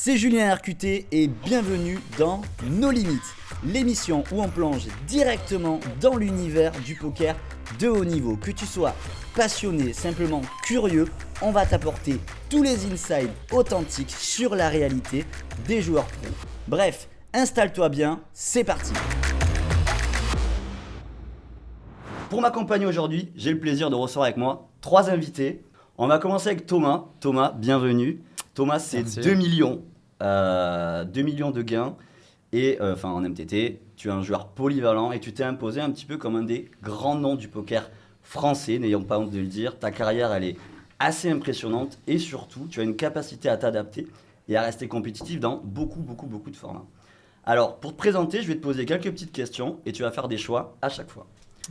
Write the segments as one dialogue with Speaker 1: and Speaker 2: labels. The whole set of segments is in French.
Speaker 1: C'est Julien RQT et bienvenue dans No Limites, l'émission où on plonge directement dans l'univers du poker de haut niveau. Que tu sois passionné, simplement curieux, on va t'apporter tous les insights authentiques sur la réalité des joueurs pros. Bref, installe-toi bien, c'est parti. Pour m'accompagner aujourd'hui, j'ai le plaisir de recevoir avec moi 3 invités. On va commencer avec Thomas. Thomas, bienvenue. Thomas, c'est 2 millions. 2 millions de gains et en MTT. Tu es un joueur polyvalent et tu t'es imposé un petit peu comme un des grands noms du poker français, n'ayons pas honte de le dire. Ta carrière, elle est assez impressionnante et surtout, tu as une capacité à t'adapter et à rester compétitif dans beaucoup de formats. Alors, pour te présenter, je vais te poser quelques petites questions et tu vas faire des choix à chaque fois.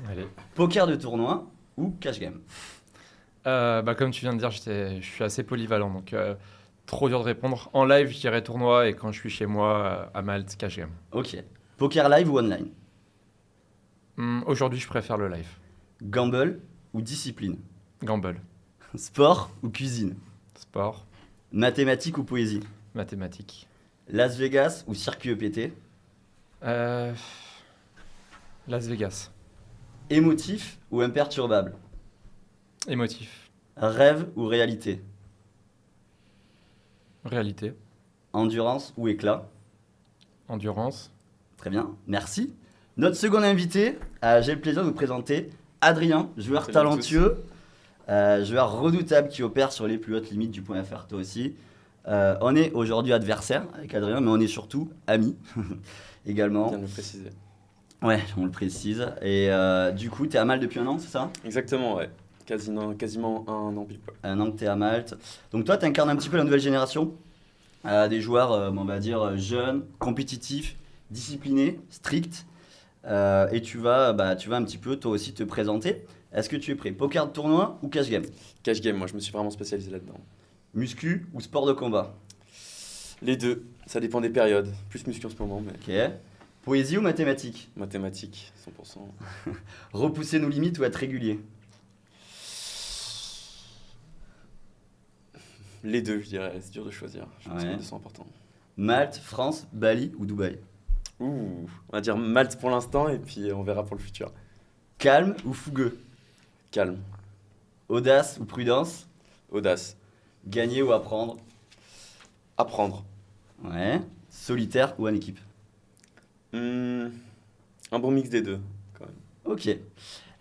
Speaker 2: Allez.
Speaker 1: Poker de tournoi ou cash game?
Speaker 2: Comme tu viens de dire, je suis assez polyvalent, donc trop dur de répondre. En live, je dirais tournoi, et quand je suis chez moi, à Malte, cash game.
Speaker 1: Ok. Poker live ou online?
Speaker 2: Aujourd'hui, je préfère le live.
Speaker 1: Gamble ou discipline?
Speaker 2: Gamble.
Speaker 1: Sport ou cuisine?
Speaker 2: Sport.
Speaker 1: Mathématiques ou poésie?
Speaker 2: Mathématiques.
Speaker 1: Las Vegas ou circuit EPT?
Speaker 2: Las Vegas.
Speaker 1: Émotif ou imperturbable?
Speaker 2: Émotif.
Speaker 1: Rêve ou réalité?
Speaker 2: Réalité.
Speaker 1: Endurance ou éclat?
Speaker 2: Endurance.
Speaker 1: Très bien, merci. Notre second invité, j'ai le plaisir de vous présenter Adrien, joueur
Speaker 3: Salut
Speaker 1: talentueux, joueur redoutable qui opère sur les plus hautes limites du point FR, toi aussi. On est aujourd'hui adversaires avec Adrien, mais on est surtout amis également.
Speaker 3: Bien de le préciser.
Speaker 1: Ouais, on le précise. Et du coup, tu es à Malte depuis un an, c'est ça?
Speaker 3: Exactement, ouais. Quasiment un an pile poil.
Speaker 1: Un an que tu es à Malte. Donc toi, tu incarnes un petit peu la nouvelle génération. Des joueurs, on va dire, jeunes, compétitifs, disciplinés, stricts. Et tu vas un petit peu, toi aussi, te présenter. Est-ce que tu es prêt? Poker de tournoi ou cash game?
Speaker 3: Cash game, moi je me suis vraiment spécialisé là-dedans.
Speaker 1: Muscu ou sport de combat?
Speaker 3: Les deux, ça dépend des périodes. Plus muscu en ce moment, mais
Speaker 1: Ok. Poésie ou mathématiques?
Speaker 3: mathématiques, 100%.
Speaker 1: Repousser nos limites ou être régulier?
Speaker 3: Les deux, je dirais, c'est dur de choisir. Je pense que
Speaker 1: Ouais.
Speaker 3: les deux sont importants.
Speaker 1: Malte, France, Bali ou Dubaï?
Speaker 3: On va dire Malte pour l'instant et puis on verra pour le futur.
Speaker 1: Calme ou fougueux?
Speaker 3: Calme,
Speaker 1: Audace ou prudence?
Speaker 3: audace,
Speaker 1: Gagner ou apprendre?
Speaker 3: apprendre.
Speaker 1: Ouais. Solitaire ou en équipe?
Speaker 3: Un bon mix des deux, quand même.
Speaker 1: Ok.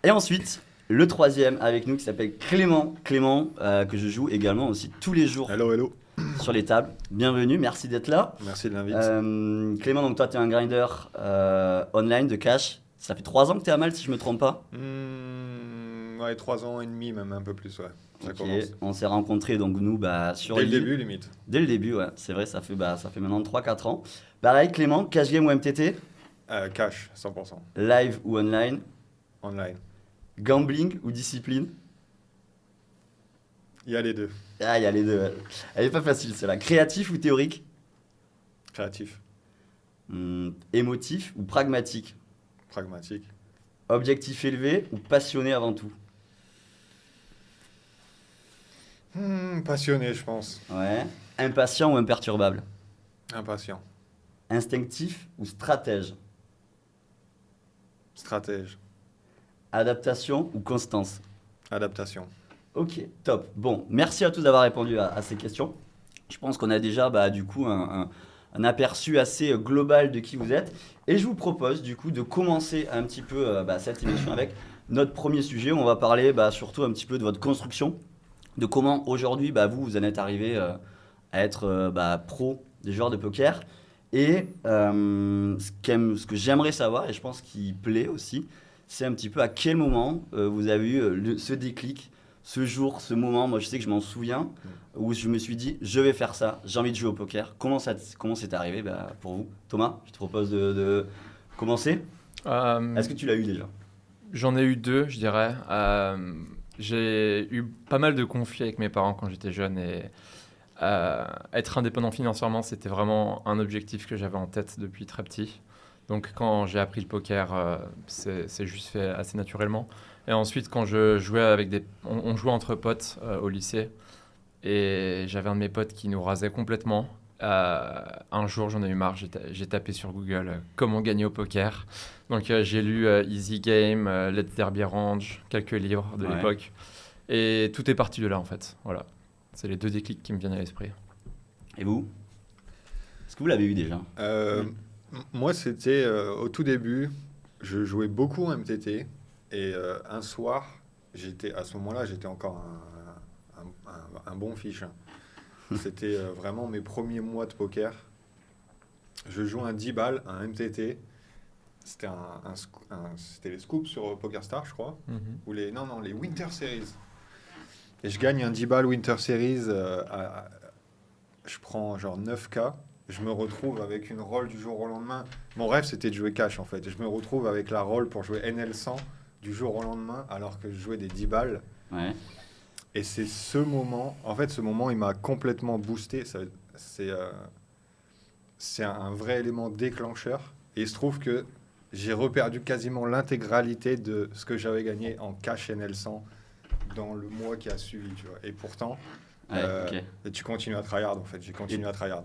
Speaker 1: Et ensuite, le troisième avec nous qui s'appelle Clément. Clément, que je joue également aussi tous les jours
Speaker 4: Hello.
Speaker 1: sur les tables. Bienvenue, merci d'être là.
Speaker 4: Merci de l'invite.
Speaker 1: Clément, donc toi, tu es un grinder online de cash. Ça fait 3 ans que tu es à Malte, si je me trompe pas.
Speaker 4: Ouais, 3 ans et demi, même un peu plus, ouais. Ça
Speaker 1: Ok.
Speaker 4: commence.
Speaker 1: On s'est rencontrés donc nous sur
Speaker 4: Dès le
Speaker 1: l'île.
Speaker 4: début, limite.
Speaker 1: Dès le début, ouais. C'est vrai, ça fait maintenant 3-4 ans. Pareil, Clément, cash game ou MTT?
Speaker 4: Cash, 100%.
Speaker 1: Live ou online?
Speaker 4: Online.
Speaker 1: Gambling ou discipline?
Speaker 4: Il y a les deux.
Speaker 1: Ah, il y a les deux. Ouais. Elle est pas facile, celle-là. Créatif ou théorique?
Speaker 4: Créatif,
Speaker 1: Émotif ou pragmatique?
Speaker 4: pragmatique.
Speaker 1: Objectif élevé ou passionné avant tout?
Speaker 4: Passionné, je pense.
Speaker 1: Ouais. Impatient ou imperturbable?
Speaker 4: Impatient.
Speaker 1: Instinctif ou stratège?
Speaker 4: Stratège.
Speaker 1: Adaptation ou constance?
Speaker 4: Adaptation.
Speaker 1: Ok, top. Bon, merci à tous d'avoir répondu à ces questions. Je pense qu'on a déjà du coup un aperçu assez global de qui vous êtes. Et je vous propose du coup de commencer un petit peu cette émission avec notre premier sujet. On va parler surtout un petit peu de votre construction, de comment aujourd'hui vous en êtes arrivé à être pro des joueurs de poker. Et ce que j'aimerais savoir, et je pense qu'il plaît aussi, c'est un petit peu à quel moment vous avez eu ce déclic, ce jour, ce moment. Moi, je sais que je m'en souviens, où je me suis dit, je vais faire ça, j'ai envie de jouer au poker. Comment c'est arrivé pour vous? Thomas, je te propose de commencer. Est-ce que tu l'as eu déjà?
Speaker 2: J'en ai eu 2, je dirais. J'ai eu pas mal de conflits avec mes parents quand j'étais jeune et être indépendant financièrement, c'était vraiment un objectif que j'avais en tête depuis très petit. Donc quand j'ai appris le poker, c'est juste fait assez naturellement. Et ensuite, quand je jouais on jouait entre potes au lycée, et j'avais un de mes potes qui nous rasait complètement. un jour, j'en ai eu marre, j'ai tapé sur Google comment gagner au poker. Donc j'ai lu Easy Game, Let's Derby Range, quelques livres de l'époque. Et tout est parti de là en fait. Voilà. C'est les 2 déclics qui me viennent à l'esprit.
Speaker 1: Et vous? Est-ce que vous l'avez eu déjà?
Speaker 4: Moi, c'était au tout début, je jouais beaucoup en MTT. Et un soir, à ce moment-là, j'étais encore un bon fiche. C'était vraiment mes premiers mois de poker. Je joue un 10 balles, un MTT. C'était c'était les scoops sur PokerStar, je crois. Ou les Winter Series. Et je gagne un 10 balles Winter Series. Je prends genre 9K. Je me retrouve avec une roll du jour au lendemain. Mon rêve, c'était de jouer cash, en fait. Et je me retrouve avec la roll pour jouer NL100 du jour au lendemain, alors que je jouais des 10 balles.
Speaker 1: Ouais.
Speaker 4: Et c'est ce moment, il m'a complètement boosté. C'est un vrai élément déclencheur. Et il se trouve que j'ai reperdu quasiment l'intégralité de ce que j'avais gagné en cash NL100 dans le mois qui a suivi, tu vois. Et pourtant, et tu continues à tryhard, en fait. J'ai continué à tryhard.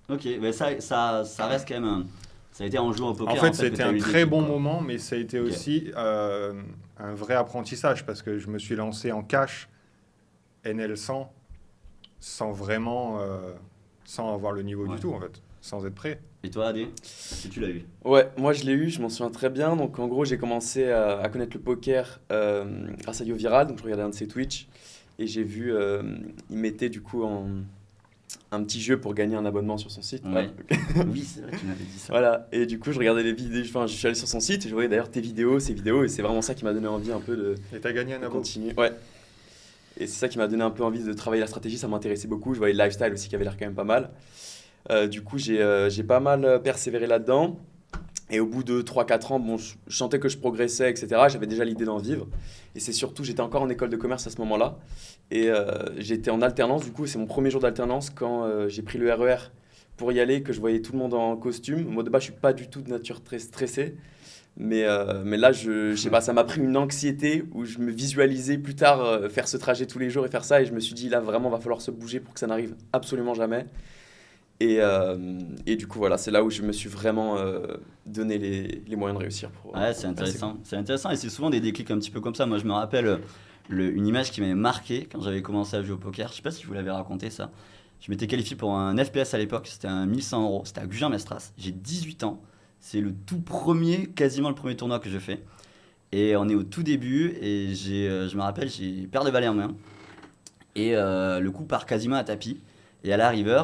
Speaker 1: Ok, mais ça reste quand même ça a été en jouant au poker.
Speaker 4: En fait, c'était un très bon moment, mais ça a été aussi un vrai apprentissage parce que je me suis lancé en cash NL100 sans vraiment, sans avoir le niveau du tout, en fait, sans être prêt.
Speaker 1: Et toi, Adé, si tu l'as eu?
Speaker 3: Ouais, moi je l'ai eu, je m'en souviens très bien. Donc en gros, j'ai commencé à connaître le poker grâce à Yo Viral. Donc je regardais un de ses Twitch et j'ai vu, il mettait du coup un petit jeu pour gagner un abonnement sur son site.
Speaker 1: Ouais. Oui, c'est vrai, tu m'avais dit ça.
Speaker 3: Voilà, et du coup, je regardais les vidéos, enfin, je suis allé sur son site et je voyais d'ailleurs ses vidéos, et c'est vraiment ça qui m'a donné envie un peu de
Speaker 4: Et t'as gagné un abonnement?
Speaker 3: continuer. Ouais. Et c'est ça qui m'a donné un peu envie de travailler la stratégie, ça m'intéressait beaucoup. Je voyais le lifestyle aussi qui avait l'air quand même pas mal. Du coup, j'ai pas mal persévéré là-dedans. Et au bout de 3-4 ans, bon, je sentais que je progressais, etc. J'avais déjà l'idée d'en vivre. Et c'est surtout, j'étais encore en école de commerce à ce moment-là. Et j'étais en alternance, du coup, c'est mon premier jour d'alternance quand j'ai pris le RER pour y aller, que je voyais tout le monde en costume. Moi, de base, je suis pas du tout de nature très stressée. Mais là, je sais pas, ça m'a pris une anxiété où je me visualisais plus tard faire ce trajet tous les jours et faire ça. Et je me suis dit, là, vraiment, va falloir se bouger pour que ça n'arrive absolument jamais. Et du coup, voilà, c'est là où je me suis vraiment donné les moyens de réussir.
Speaker 1: Ouais, c'est intéressant. C'est intéressant et c'est souvent des déclics un petit peu comme ça. Moi, je me rappelle une image qui m'avait marqué quand j'avais commencé à jouer au poker. Je sais pas si je vous l'avais raconté ça. Je m'étais qualifié pour un FPS à l'époque. C'était un 1100 €. C'était à Gujan-Mestras. J'ai 18 ans. C'est le tout premier, quasiment le premier tournoi que je fais. Et on est au tout début et je me rappelle, j'ai paire de valets en main. Et le coup part quasiment à tapis. Et à la river,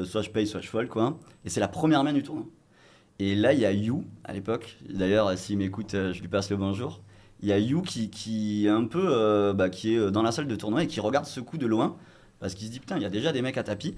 Speaker 1: soit je paye, soit je fold, quoi. Et c'est la première main du tournoi. Et là, il y a You, à l'époque. D'ailleurs, s'il m'écoute, je lui passe le bonjour. Il y a You qui est un peu qui est dans la salle de tournoi et qui regarde ce coup de loin. Parce qu'il se dit, putain, il y a déjà des mecs à tapis.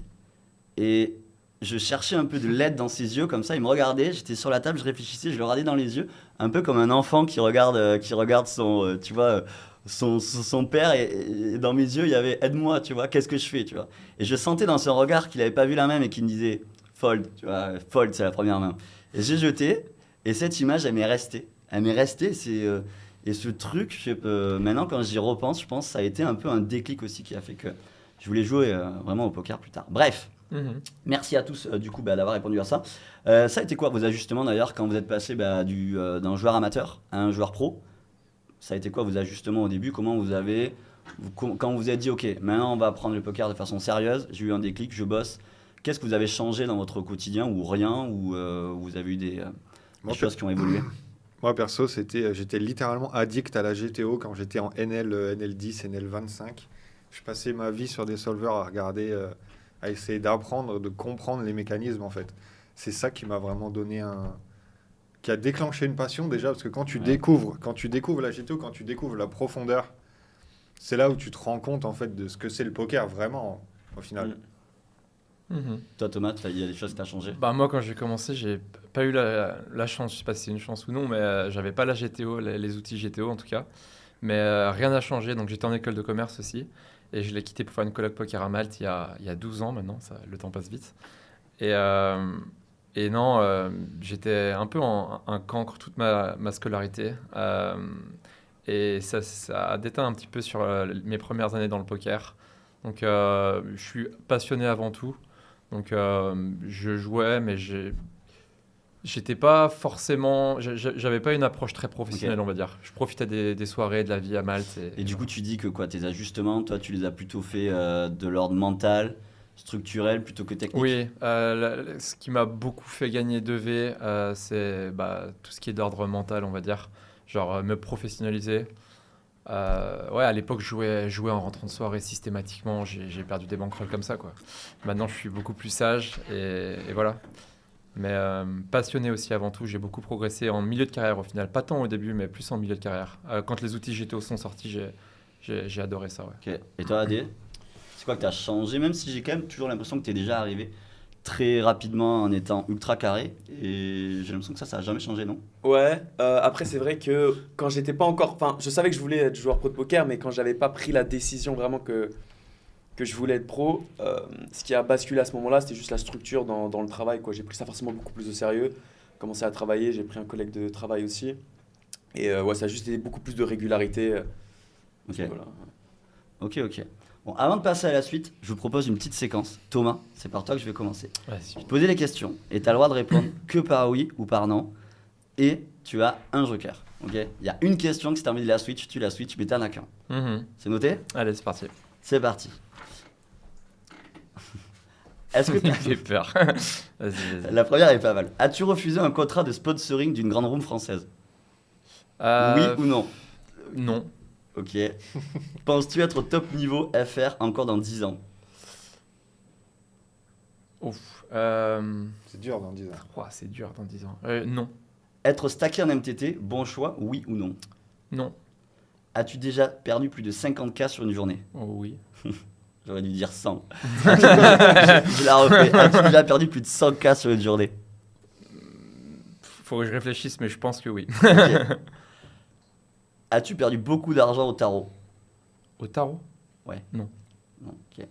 Speaker 1: Et je cherchais un peu de l'aide dans ses yeux, comme ça. Il me regardait, j'étais sur la table, je réfléchissais, je le regardais dans les yeux. Un peu comme un enfant qui regarde son, tu vois, son père. Et dans mes yeux, il y avait aide-moi, tu vois, qu'est-ce que je fais, tu vois. Et je sentais dans son regard qu'il n'avait pas vu la même et qu'il me disait fold, tu vois, fold, c'est la première main. Et j'ai jeté, et cette image, elle m'est restée. Elle m'est restée, et ce truc, maintenant quand j'y repense, je pense que ça a été un peu un déclic aussi qui a fait que je voulais jouer vraiment au poker plus tard. Bref, merci à tous du coup d'avoir répondu à ça. Ça a été quoi vos ajustements d'ailleurs quand vous êtes passé d'un joueur amateur à un joueur pro? Ça a été quoi vos ajustements au début? Comment quand vous êtes dit ok, maintenant on va prendre le poker de façon sérieuse, j'ai eu un déclic, je bosse. Qu'est-ce que vous avez changé dans votre quotidien ou rien, ou vous avez eu des choses qui ont évolué?
Speaker 4: Moi, perso, j'étais littéralement addict à la GTO quand j'étais en NL10, NL25. Je passais ma vie sur des solvers à regarder, à essayer d'apprendre, de comprendre les mécanismes, en fait. C'est ça qui m'a vraiment donné qui a déclenché une passion, déjà, parce que quand tu découvres la GTO, quand tu découvres la profondeur, c'est là où tu te rends compte, en fait, de ce que c'est le poker, vraiment, au final.
Speaker 1: Toi, Thomas, il y a des choses qui t'ont changé?
Speaker 2: Moi, quand j'ai commencé, j'ai pas eu la chance, je sais pas si c'est une chance ou non, mais j'avais pas la GTO, les outils GTO en tout cas. Mais rien n'a changé, donc j'étais en école de commerce aussi. Et je l'ai quitté pour faire une coloc poker à Malte il y a 12 ans maintenant, le temps passe vite. Et non, j'étais un peu un cancre toute ma scolarité. Et ça a déteint un petit peu sur mes premières années dans le poker. Donc je suis passionné avant tout. Donc, je jouais, mais j'étais pas forcément... J'avais pas une approche très professionnelle, on va dire. Je profitais des soirées, de la vie à Malte.
Speaker 1: Et du coup, tu dis que quoi, tes ajustements, toi, tu les as plutôt fait de l'ordre mental, structurel, plutôt que technique.
Speaker 2: Oui, ce qui m'a beaucoup fait gagner 2V, c'est tout ce qui est d'ordre mental, on va dire. Genre me professionnaliser. Ouais, à l'époque, je jouais en rentrant de soirée systématiquement. J'ai perdu des bankrolls comme ça, quoi. Maintenant, je suis beaucoup plus sage et voilà. Mais passionné aussi avant tout. J'ai beaucoup progressé en milieu de carrière au final. Pas tant au début, mais plus en milieu de carrière. Quand les outils GTO sont sortis, j'ai adoré ça, ouais.
Speaker 1: Ok. Et toi, Adé, c'est quoi que tu as changé, même si j'ai quand même toujours l'impression que tu es déjà arrivé très rapidement en étant ultra carré. Et j'ai l'impression que ça n'a jamais changé, non?
Speaker 3: Ouais, après c'est vrai que quand j'étais pas encore... Enfin, je savais que je voulais être joueur pro de poker, mais quand j'avais pas pris la décision vraiment que je voulais être pro, ce qui a basculé à ce moment-là, c'était juste la structure dans le travail, quoi. J'ai pris ça forcément beaucoup plus au sérieux, commencé à travailler, j'ai pris un collègue de travail aussi. Et ouais, ça a juste été beaucoup plus de régularité.
Speaker 1: Ok.
Speaker 3: Voilà.
Speaker 1: Ok. Bon, avant de passer à la suite, je vous propose une petite séquence. Thomas, c'est par toi que je vais commencer.
Speaker 2: Ouais,
Speaker 1: Je vais te poser les questions et tu as le droit de répondre que par oui ou par non. Et tu as un joker. Ok. Il y a une question que si tu as envie de la switch, tu la switch, mais tu n'en as qu'un. C'est noté?
Speaker 2: Allez, c'est parti.
Speaker 1: C'est parti. Est-ce que
Speaker 2: Il me fait peur. Vas-y.
Speaker 1: La première est pas mal. As-tu refusé un contrat de sponsoring d'une grande room française? Oui ou non?
Speaker 2: Non.
Speaker 1: Ok. Penses-tu être au top niveau FR encore dans 10 ans?
Speaker 2: Ouf.
Speaker 4: C'est dur dans 10 ans.
Speaker 2: C'est dur dans 10 ans. Non.
Speaker 1: Être stacké en MTT, bon choix, oui ou non?
Speaker 2: Non.
Speaker 1: As-tu déjà perdu plus de 50K sur une journée?
Speaker 2: Oh oui.
Speaker 1: J'aurais dû dire 100. Je la refais. As-tu déjà perdu plus de 100K sur une journée?
Speaker 2: Faut que je réfléchisse, mais je pense que oui.
Speaker 1: Ok. As-tu perdu beaucoup d'argent au tarot?
Speaker 2: Au tarot?
Speaker 1: Non, ok.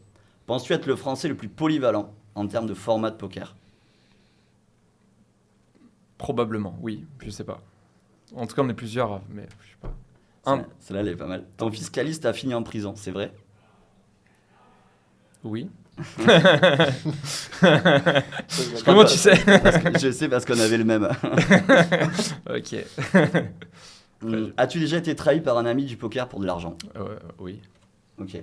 Speaker 1: Penses-tu être le Français le plus polyvalent en termes de format de poker?
Speaker 2: Probablement, oui. Je sais pas. En tout cas, on est plusieurs, mais je sais pas.
Speaker 1: Celle-là, elle est pas mal. Ton fiscaliste a fini en prison, c'est vrai?
Speaker 2: Oui. Comment tu sais?
Speaker 1: Je sais parce qu'on avait le même.
Speaker 2: Ok.
Speaker 1: As-tu déjà été trahi par un ami du poker pour de l'argent?
Speaker 2: Oui.
Speaker 1: Ok.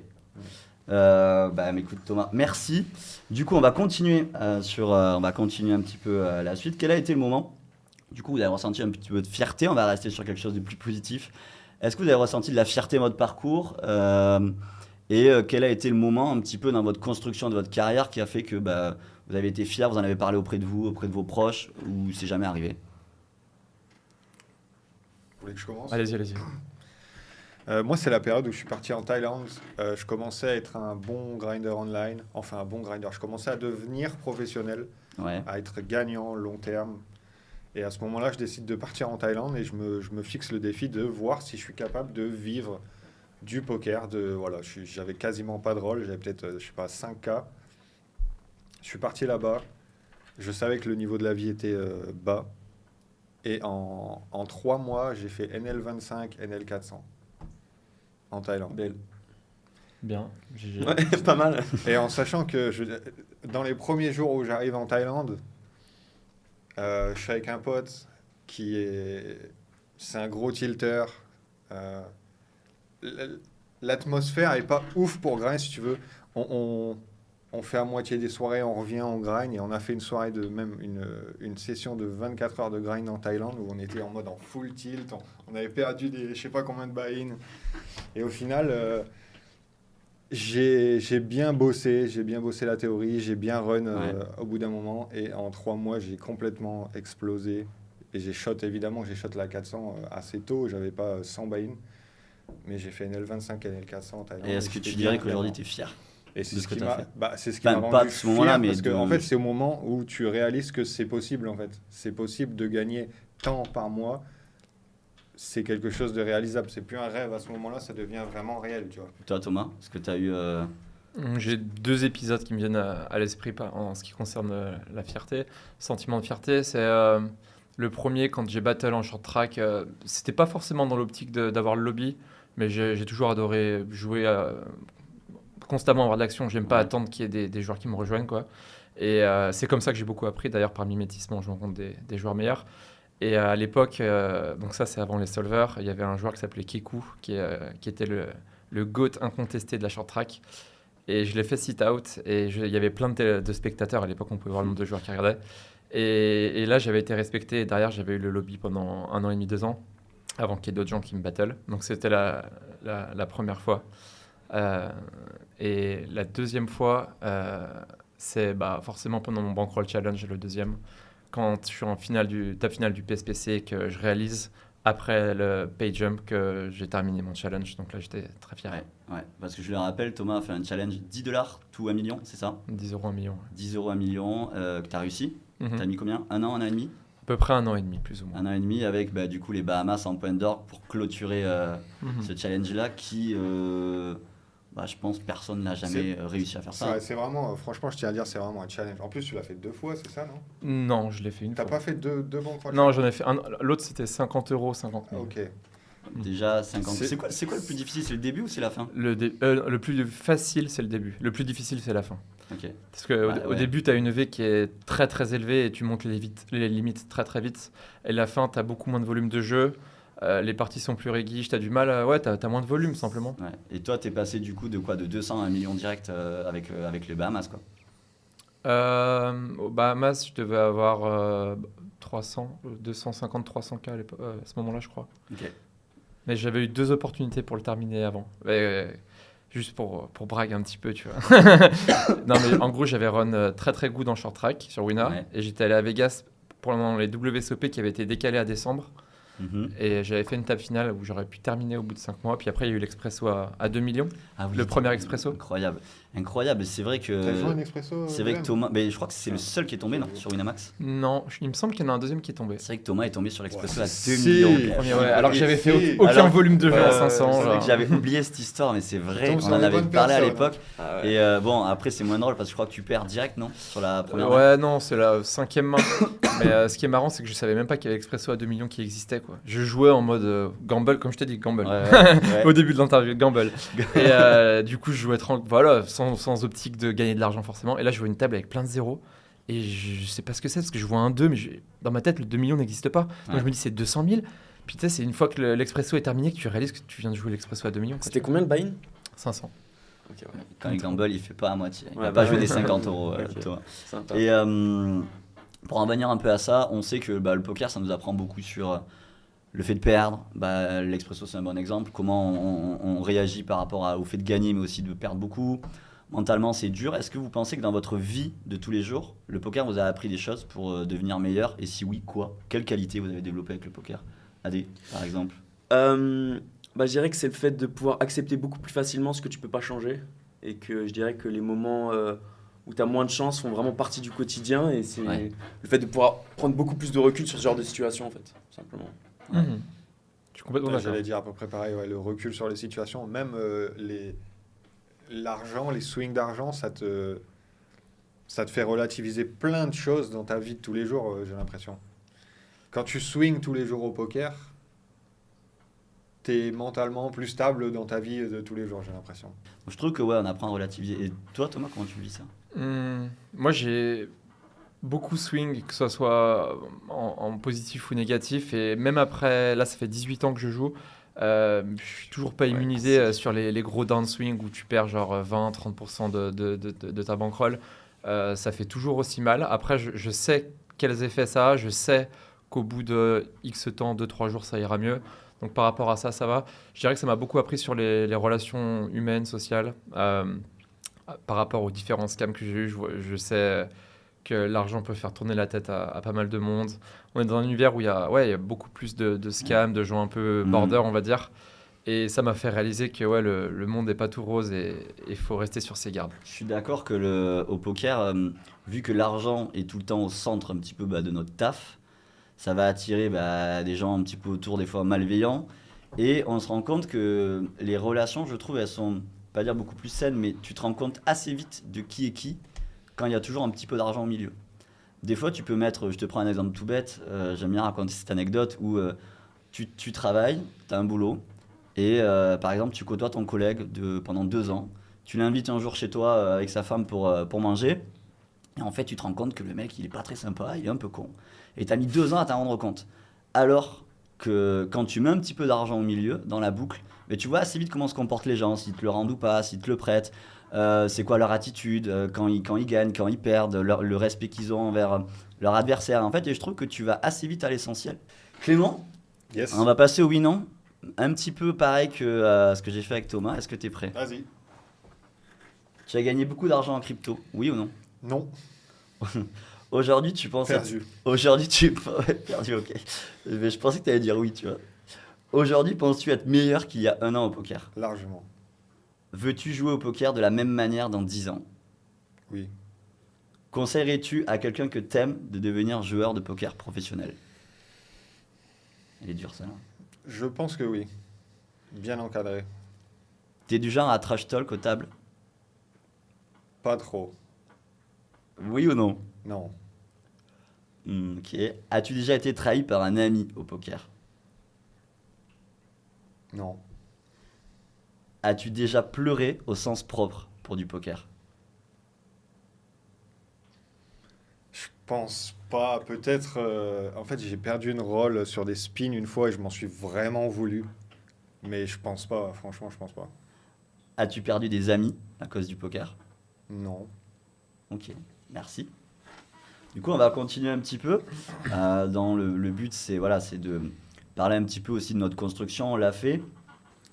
Speaker 1: Mais écoute Thomas, merci. Du coup, on va continuer on va continuer un petit peu la suite. Quel a été le moment? Du coup, vous avez ressenti un petit peu de fierté. On va rester sur quelque chose de plus positif. Est-ce que vous avez ressenti de la fierté mode parcours quel a été le moment un petit peu dans votre construction de votre carrière qui a fait que vous avez été fier, vous en avez parlé auprès de vous, auprès de vos proches, ou c'est jamais arrivé?
Speaker 4: Vous voulez que je commence?
Speaker 2: Allez-y.
Speaker 4: Moi, c'est la période où je suis parti en Thaïlande. Je commençais à être un bon grinder online. Enfin, un bon grinder. Je commençais à devenir professionnel,
Speaker 1: Ouais.
Speaker 4: à être gagnant long terme. Et à ce moment-là, je décide de partir en Thaïlande et je me fixe le défi de voir si je suis capable de vivre du poker. J'avais quasiment pas de rôle. J'avais peut-être, 5K. Je suis parti là-bas. Je savais que le niveau de la vie était bas. Et en 3 mois, j'ai fait NL25, NL400 en Thaïlande.
Speaker 3: Belle.
Speaker 2: Bien. GG.
Speaker 3: Ouais, pas mal.
Speaker 4: Et en sachant que dans les premiers jours où j'arrive en Thaïlande, je suis avec un pote c'est un gros tilter. L'atmosphère est pas ouf pour grind, si tu veux. On fait à moitié des soirées, on revient, on grind. Et on a fait une soirée une session de 24 heures de grind en Thaïlande où on était en mode en full tilt. On avait perdu je sais pas combien de buy-in. Et au final, j'ai bien bossé la théorie, j'ai bien run au bout d'un moment. Et en 3 mois, j'ai complètement explosé. Et j'ai shot la 400 assez tôt. J'avais pas 100 buy-in. Mais j'ai fait NL25 et NL400 en Thaïlande.
Speaker 1: Et est-ce que tu dirais qu'aujourd'hui tu es fier?
Speaker 4: Et c'est
Speaker 1: de
Speaker 4: ce
Speaker 1: ce que
Speaker 4: qui
Speaker 1: t'as
Speaker 4: m'a,
Speaker 1: fait.
Speaker 4: c'est ce qui m'a
Speaker 1: Pas
Speaker 4: rendu
Speaker 1: de ce moment-là,
Speaker 4: fier,
Speaker 1: mais
Speaker 4: parce que
Speaker 1: de-
Speaker 4: en fait, c'est au moment où tu réalises que c'est possible, en fait. C'est possible de gagner tant par mois. C'est quelque chose de réalisable. C'est plus un rêve à ce moment-là, ça devient vraiment réel, tu vois.
Speaker 1: Toi Thomas, est-ce que tu as eu...
Speaker 2: J'ai 2 épisodes qui me viennent à l'esprit en ce qui concerne la fierté. Sentiment de fierté, c'est le premier quand j'ai battle en short track. C'était pas forcément dans l'optique d'avoir le lobby, mais j'ai toujours adoré jouer constamment, avoir de l'action. J'aime pas attendre qu'il y ait des joueurs qui me rejoignent, quoi. Et c'est comme ça que j'ai beaucoup appris. D'ailleurs, par mimétisme, je rencontre des joueurs meilleurs. Et à l'époque, donc ça c'est avant les solvers, il y avait un joueur qui s'appelait Kekou, qui était le GOAT incontesté de la short track. Et je l'ai fait sit-out, et il y avait plein de spectateurs. À l'époque, on pouvait voir le nombre de joueurs qui regardaient. Et là, j'avais été respecté. Et derrière, j'avais eu le lobby pendant 1 an et demi, 2 ans, avant qu'il y ait d'autres gens qui me battle. Donc c'était la première fois. Et la deuxième fois, c'est forcément pendant mon Bankroll Challenge, le deuxième, quand je suis en top finale du PSPC et que je réalise après le pay jump que j'ai terminé mon challenge. Donc là, j'étais très fier.
Speaker 1: Ouais, parce que je le rappelle, Thomas a fait un challenge $10 tout 1 million, c'est ça?
Speaker 2: 10 € 1 million.
Speaker 1: 10 € 1 million que tu as réussi. T'as mis combien? 1 an, 1 an et demi?
Speaker 2: À peu près 1 an et demi, plus ou moins.
Speaker 1: 1 an et demi avec du coup les Bahamas en point d'orgue pour clôturer ce challenge-là qui, je pense, personne n'a jamais réussi à faire ça.
Speaker 4: Ouais, c'est vraiment, franchement, je tiens à dire, c'est vraiment un challenge. En plus, tu l'as fait 2 fois, c'est ça, non?
Speaker 2: Non, je l'ai fait une fois.
Speaker 4: T'as pas fait deux Bankroll?
Speaker 2: Non, j'en ai fait un. L'autre, c'était 50 €, 50 000.
Speaker 4: Ok.
Speaker 1: Déjà 50. C'est quoi le plus difficile? C'est le début ou c'est la fin?
Speaker 2: Le plus facile, c'est le début. Le plus difficile, c'est la fin.
Speaker 1: Ok.
Speaker 2: Parce qu'au début, tu as une V qui est très très élevée et tu montes les limites très très vite. Et la fin, tu as beaucoup moins de volume de jeu. Les parties sont plus réguiches, tu as du mal. Tu as moins de volume simplement.
Speaker 1: Ouais. Et toi, tu es passé du coup de 200 à 1 million direct avec les Bahamas, quoi.
Speaker 2: Aux Bahamas, je devais avoir 250, 300 K à ce moment-là, je crois.
Speaker 1: Ok.
Speaker 2: Mais j'avais eu 2 opportunités pour le terminer avant. Juste pour brague un petit peu, tu vois. Non, mais en gros, j'avais run très très good en short track sur Wina.
Speaker 1: Ouais.
Speaker 2: Et j'étais allé à Vegas pour les WSOP qui avaient été décalés à décembre. Et j'avais fait une table finale où j'aurais pu terminer au bout de 5 mois. Puis après, il y a eu l'expresso à 2 millions.
Speaker 1: Ah oui,
Speaker 2: le premier expresso.
Speaker 1: Incroyable. Incroyable. C'est vrai que.
Speaker 4: T'as joué un expresso?
Speaker 1: C'est vrai que Thomas. Mais je crois que c'est le seul qui est tombé, non, sur Winamax.
Speaker 2: Non, il me semble qu'il y en a un deuxième qui est tombé.
Speaker 1: C'est vrai que Thomas est tombé sur l'expresso à 2
Speaker 4: Si.
Speaker 1: millions.
Speaker 2: Alors que j'avais fait aucun
Speaker 1: Alors,
Speaker 2: volume de jeu à
Speaker 1: C'est
Speaker 2: 500.
Speaker 1: vrai
Speaker 2: genre.
Speaker 1: que j'avais oublié cette histoire, mais c'est vrai,
Speaker 4: Tombe
Speaker 1: on
Speaker 4: sur
Speaker 1: en
Speaker 4: les
Speaker 1: avait
Speaker 4: bonnes
Speaker 1: parlé à
Speaker 4: personnes.
Speaker 1: l'époque.
Speaker 3: Ah ouais.
Speaker 1: Et bon, après, c'est moins drôle parce que je crois que tu perds direct, non? Sur la première main.
Speaker 2: Ouais, non, c'est la 5e main. Mais ce qui est marrant, c'est que je savais même pas qu'il y avait Expresso à 2 millions qui existait, quoi. Je jouais en mode gamble, comme je t'ai dit, gamble.
Speaker 1: Ouais.
Speaker 2: Au début de l'interview, gamble. Et du coup, je jouais sans optique de gagner de l'argent forcément. Et là, je vois une table avec plein de zéros. Et je sais pas ce que c'est, parce que je vois un 2, mais dans ma tête, le 2 millions n'existe pas. Donc je me dis, c'est 200 000. Puis tu sais, c'est une fois que l'expresso est terminé que tu réalises que tu viens de jouer l'expresso à 2 millions.
Speaker 3: C'était combien le buy-in?
Speaker 2: 500.
Speaker 3: Ok, ouais.
Speaker 1: Quand il gamble, il fait pas à moitié. Il
Speaker 3: Ouais,
Speaker 1: va pas
Speaker 3: bah
Speaker 1: jouer
Speaker 3: ouais.
Speaker 1: des 50 €,
Speaker 3: Ok.
Speaker 1: Thomas.
Speaker 3: Sympa.
Speaker 1: Et pour en venir un peu à ça, on sait que le poker, ça nous apprend beaucoup sur le fait de perdre. L'expresso, c'est un bon exemple. Comment on réagit par rapport au fait de gagner, mais aussi de perdre beaucoup. Mentalement, c'est dur. Est-ce que vous pensez que dans votre vie de tous les jours, le poker vous a appris des choses pour devenir meilleur? Et si oui, quoi? Quelle qualité vous avez développée avec le poker? Adé, par exemple.
Speaker 3: Je dirais que c'est le fait de pouvoir accepter beaucoup plus facilement ce que tu peux pas changer. Et que je dirais que les moments où tu as moins de chance font vraiment partie du quotidien. Et c'est le fait de pouvoir prendre beaucoup plus de recul sur ce genre de situation, en fait, tout simplement.
Speaker 1: Ouais.
Speaker 2: Je suis complètement d'accord.
Speaker 4: J'allais dire à peu près pareil, le recul sur les situations, même l'argent, les swings d'argent, ça te fait relativiser plein de choses dans ta vie de tous les jours, j'ai l'impression. Quand tu swings tous les jours au poker, t'es mentalement plus stable dans ta vie de tous les jours, j'ai l'impression.
Speaker 1: Je trouve que on apprend à relativiser. Et toi, Thomas, comment tu vis ça?
Speaker 2: Moi, j'ai beaucoup swing, que ce soit en positif ou négatif. Et même après, là, ça fait 18 ans que je joue. Je suis toujours pas immunisé sur les gros downswing où tu perds genre 20-30% de ta bankroll. Ça fait toujours aussi mal. Après, je sais quels effets ça a. Je sais qu'au bout de X temps, 2-3 jours, ça ira mieux. Donc par rapport à ça, ça va. Je dirais que ça m'a beaucoup appris sur les relations humaines, sociales. Par rapport aux différents scams que j'ai eus, je sais que l'argent peut faire tourner la tête à pas mal de monde. On est dans un univers où il y a beaucoup plus de scams, de gens un peu border, on va dire. Et ça m'a fait réaliser que le monde n'est pas tout rose et il faut rester sur ses gardes.
Speaker 1: Je suis d'accord que au poker, vu que l'argent est tout le temps au centre un petit peu de notre taf, ça va attirer des gens un petit peu autour, des fois malveillants. Et on se rend compte que les relations, je trouve, elles sont, pas dire beaucoup plus saines, mais tu te rends compte assez vite de qui est qui quand il y a toujours un petit peu d'argent au milieu. Des fois, tu peux mettre, je te prends un exemple tout bête, j'aime bien raconter cette anecdote où tu travailles, tu as un boulot, et par exemple, tu côtoies ton collègue pendant 2 ans, tu l'invites un jour chez toi avec sa femme pour manger, Et en fait, tu te rends compte que le mec, il est pas très sympa, il est un peu con. Et tu as mis 2 ans à t'en rendre compte. Alors que quand tu mets un petit peu d'argent au milieu, dans la boucle, mais tu vois assez vite comment se comportent les gens, s'ils te le rendent ou pas, s'ils te le prêtent, c'est quoi leur attitude, quand ils gagnent, quand ils perdent, le respect qu'ils ont envers leur adversaire. En fait, et je trouve que tu vas assez vite à l'essentiel. Clément,
Speaker 4: Yes.
Speaker 1: on va passer au oui-non. Un petit peu pareil que ce que j'ai fait avec Thomas. Est-ce que tu es prêt?
Speaker 4: Vas-y.
Speaker 1: Tu as gagné beaucoup d'argent en crypto, oui ou non?
Speaker 4: Non.
Speaker 1: Aujourd'hui, tu penses être...
Speaker 4: Perdu.
Speaker 1: Aujourd'hui, tu... Ouais, perdu, ok. Mais je pensais que tu allais dire oui, tu vois. Aujourd'hui, penses-tu être meilleur qu'il y a 1 an au poker?
Speaker 4: Largement.
Speaker 1: Veux-tu jouer au poker de la même manière dans 10 ans?
Speaker 4: Oui.
Speaker 1: Conseillerais-tu à quelqu'un que t'aimes de devenir joueur de poker professionnel? Elle est dure, ça, là.
Speaker 4: Je pense que oui. Bien encadré.
Speaker 1: T'es du genre à trash talk aux tables?
Speaker 4: Pas trop.
Speaker 1: Oui ou non?
Speaker 4: Non.
Speaker 1: Ok. As-tu déjà été trahi par un ami au poker?
Speaker 4: Non.
Speaker 1: As-tu déjà pleuré au sens propre pour du poker?
Speaker 4: Je pense pas. Peut-être. En fait, j'ai perdu une roll sur des spins une fois et je m'en suis vraiment voulu. Mais je pense pas. Franchement, je pense pas.
Speaker 1: As-tu perdu des amis à cause du poker?
Speaker 4: Non.
Speaker 1: Ok, merci. Du coup, on va continuer un petit peu. Dans le but, c'est voilà, c'est de parler un petit peu aussi de notre construction. On l'a fait.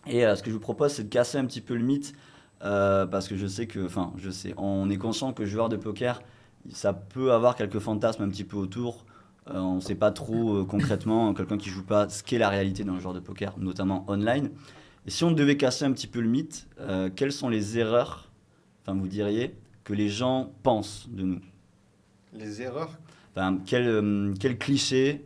Speaker 1: Et ce que je vous propose, c'est de casser un petit peu le mythe. Parce que je sais que, enfin, on est conscient que joueur de poker, ça peut avoir quelques fantasmes un petit peu autour. On ne sait pas trop concrètement, quelqu'un qui joue pas, ce qu'est la réalité d'un joueur de poker, notamment online. Et si on devait casser un petit peu le mythe, quelles sont les erreurs, enfin vous diriez, que les gens pensent de nous?
Speaker 4: Les erreurs.
Speaker 1: Enfin, quel cliché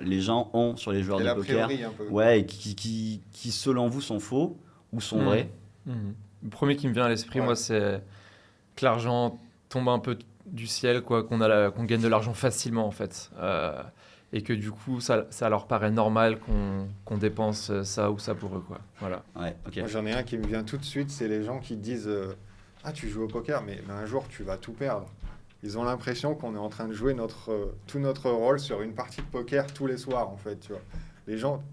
Speaker 1: les gens ont sur les joueurs
Speaker 4: Et
Speaker 1: de
Speaker 4: l'a
Speaker 1: poker,
Speaker 4: priori un peu.
Speaker 1: ouais, et qui selon vous sont faux ou sont vrais?
Speaker 2: Le premier qui me vient à l'esprit,
Speaker 4: Ouais.
Speaker 2: moi, c'est que l'argent tombe un peu du ciel, quoi, qu'on gagne de l'argent facilement, en fait. Et que du coup, ça leur paraît normal qu'on dépense ça ou ça pour eux, quoi. Voilà.
Speaker 1: Ouais, ok.
Speaker 4: Moi, j'en ai un qui me vient tout de suite, c'est les gens qui disent ah, tu joues au poker, mais un jour, tu vas tout perdre. Ils ont l'impression qu'on est en train de jouer tout notre rôle sur une partie de poker tous les soirs, en fait, tu vois. Les gens,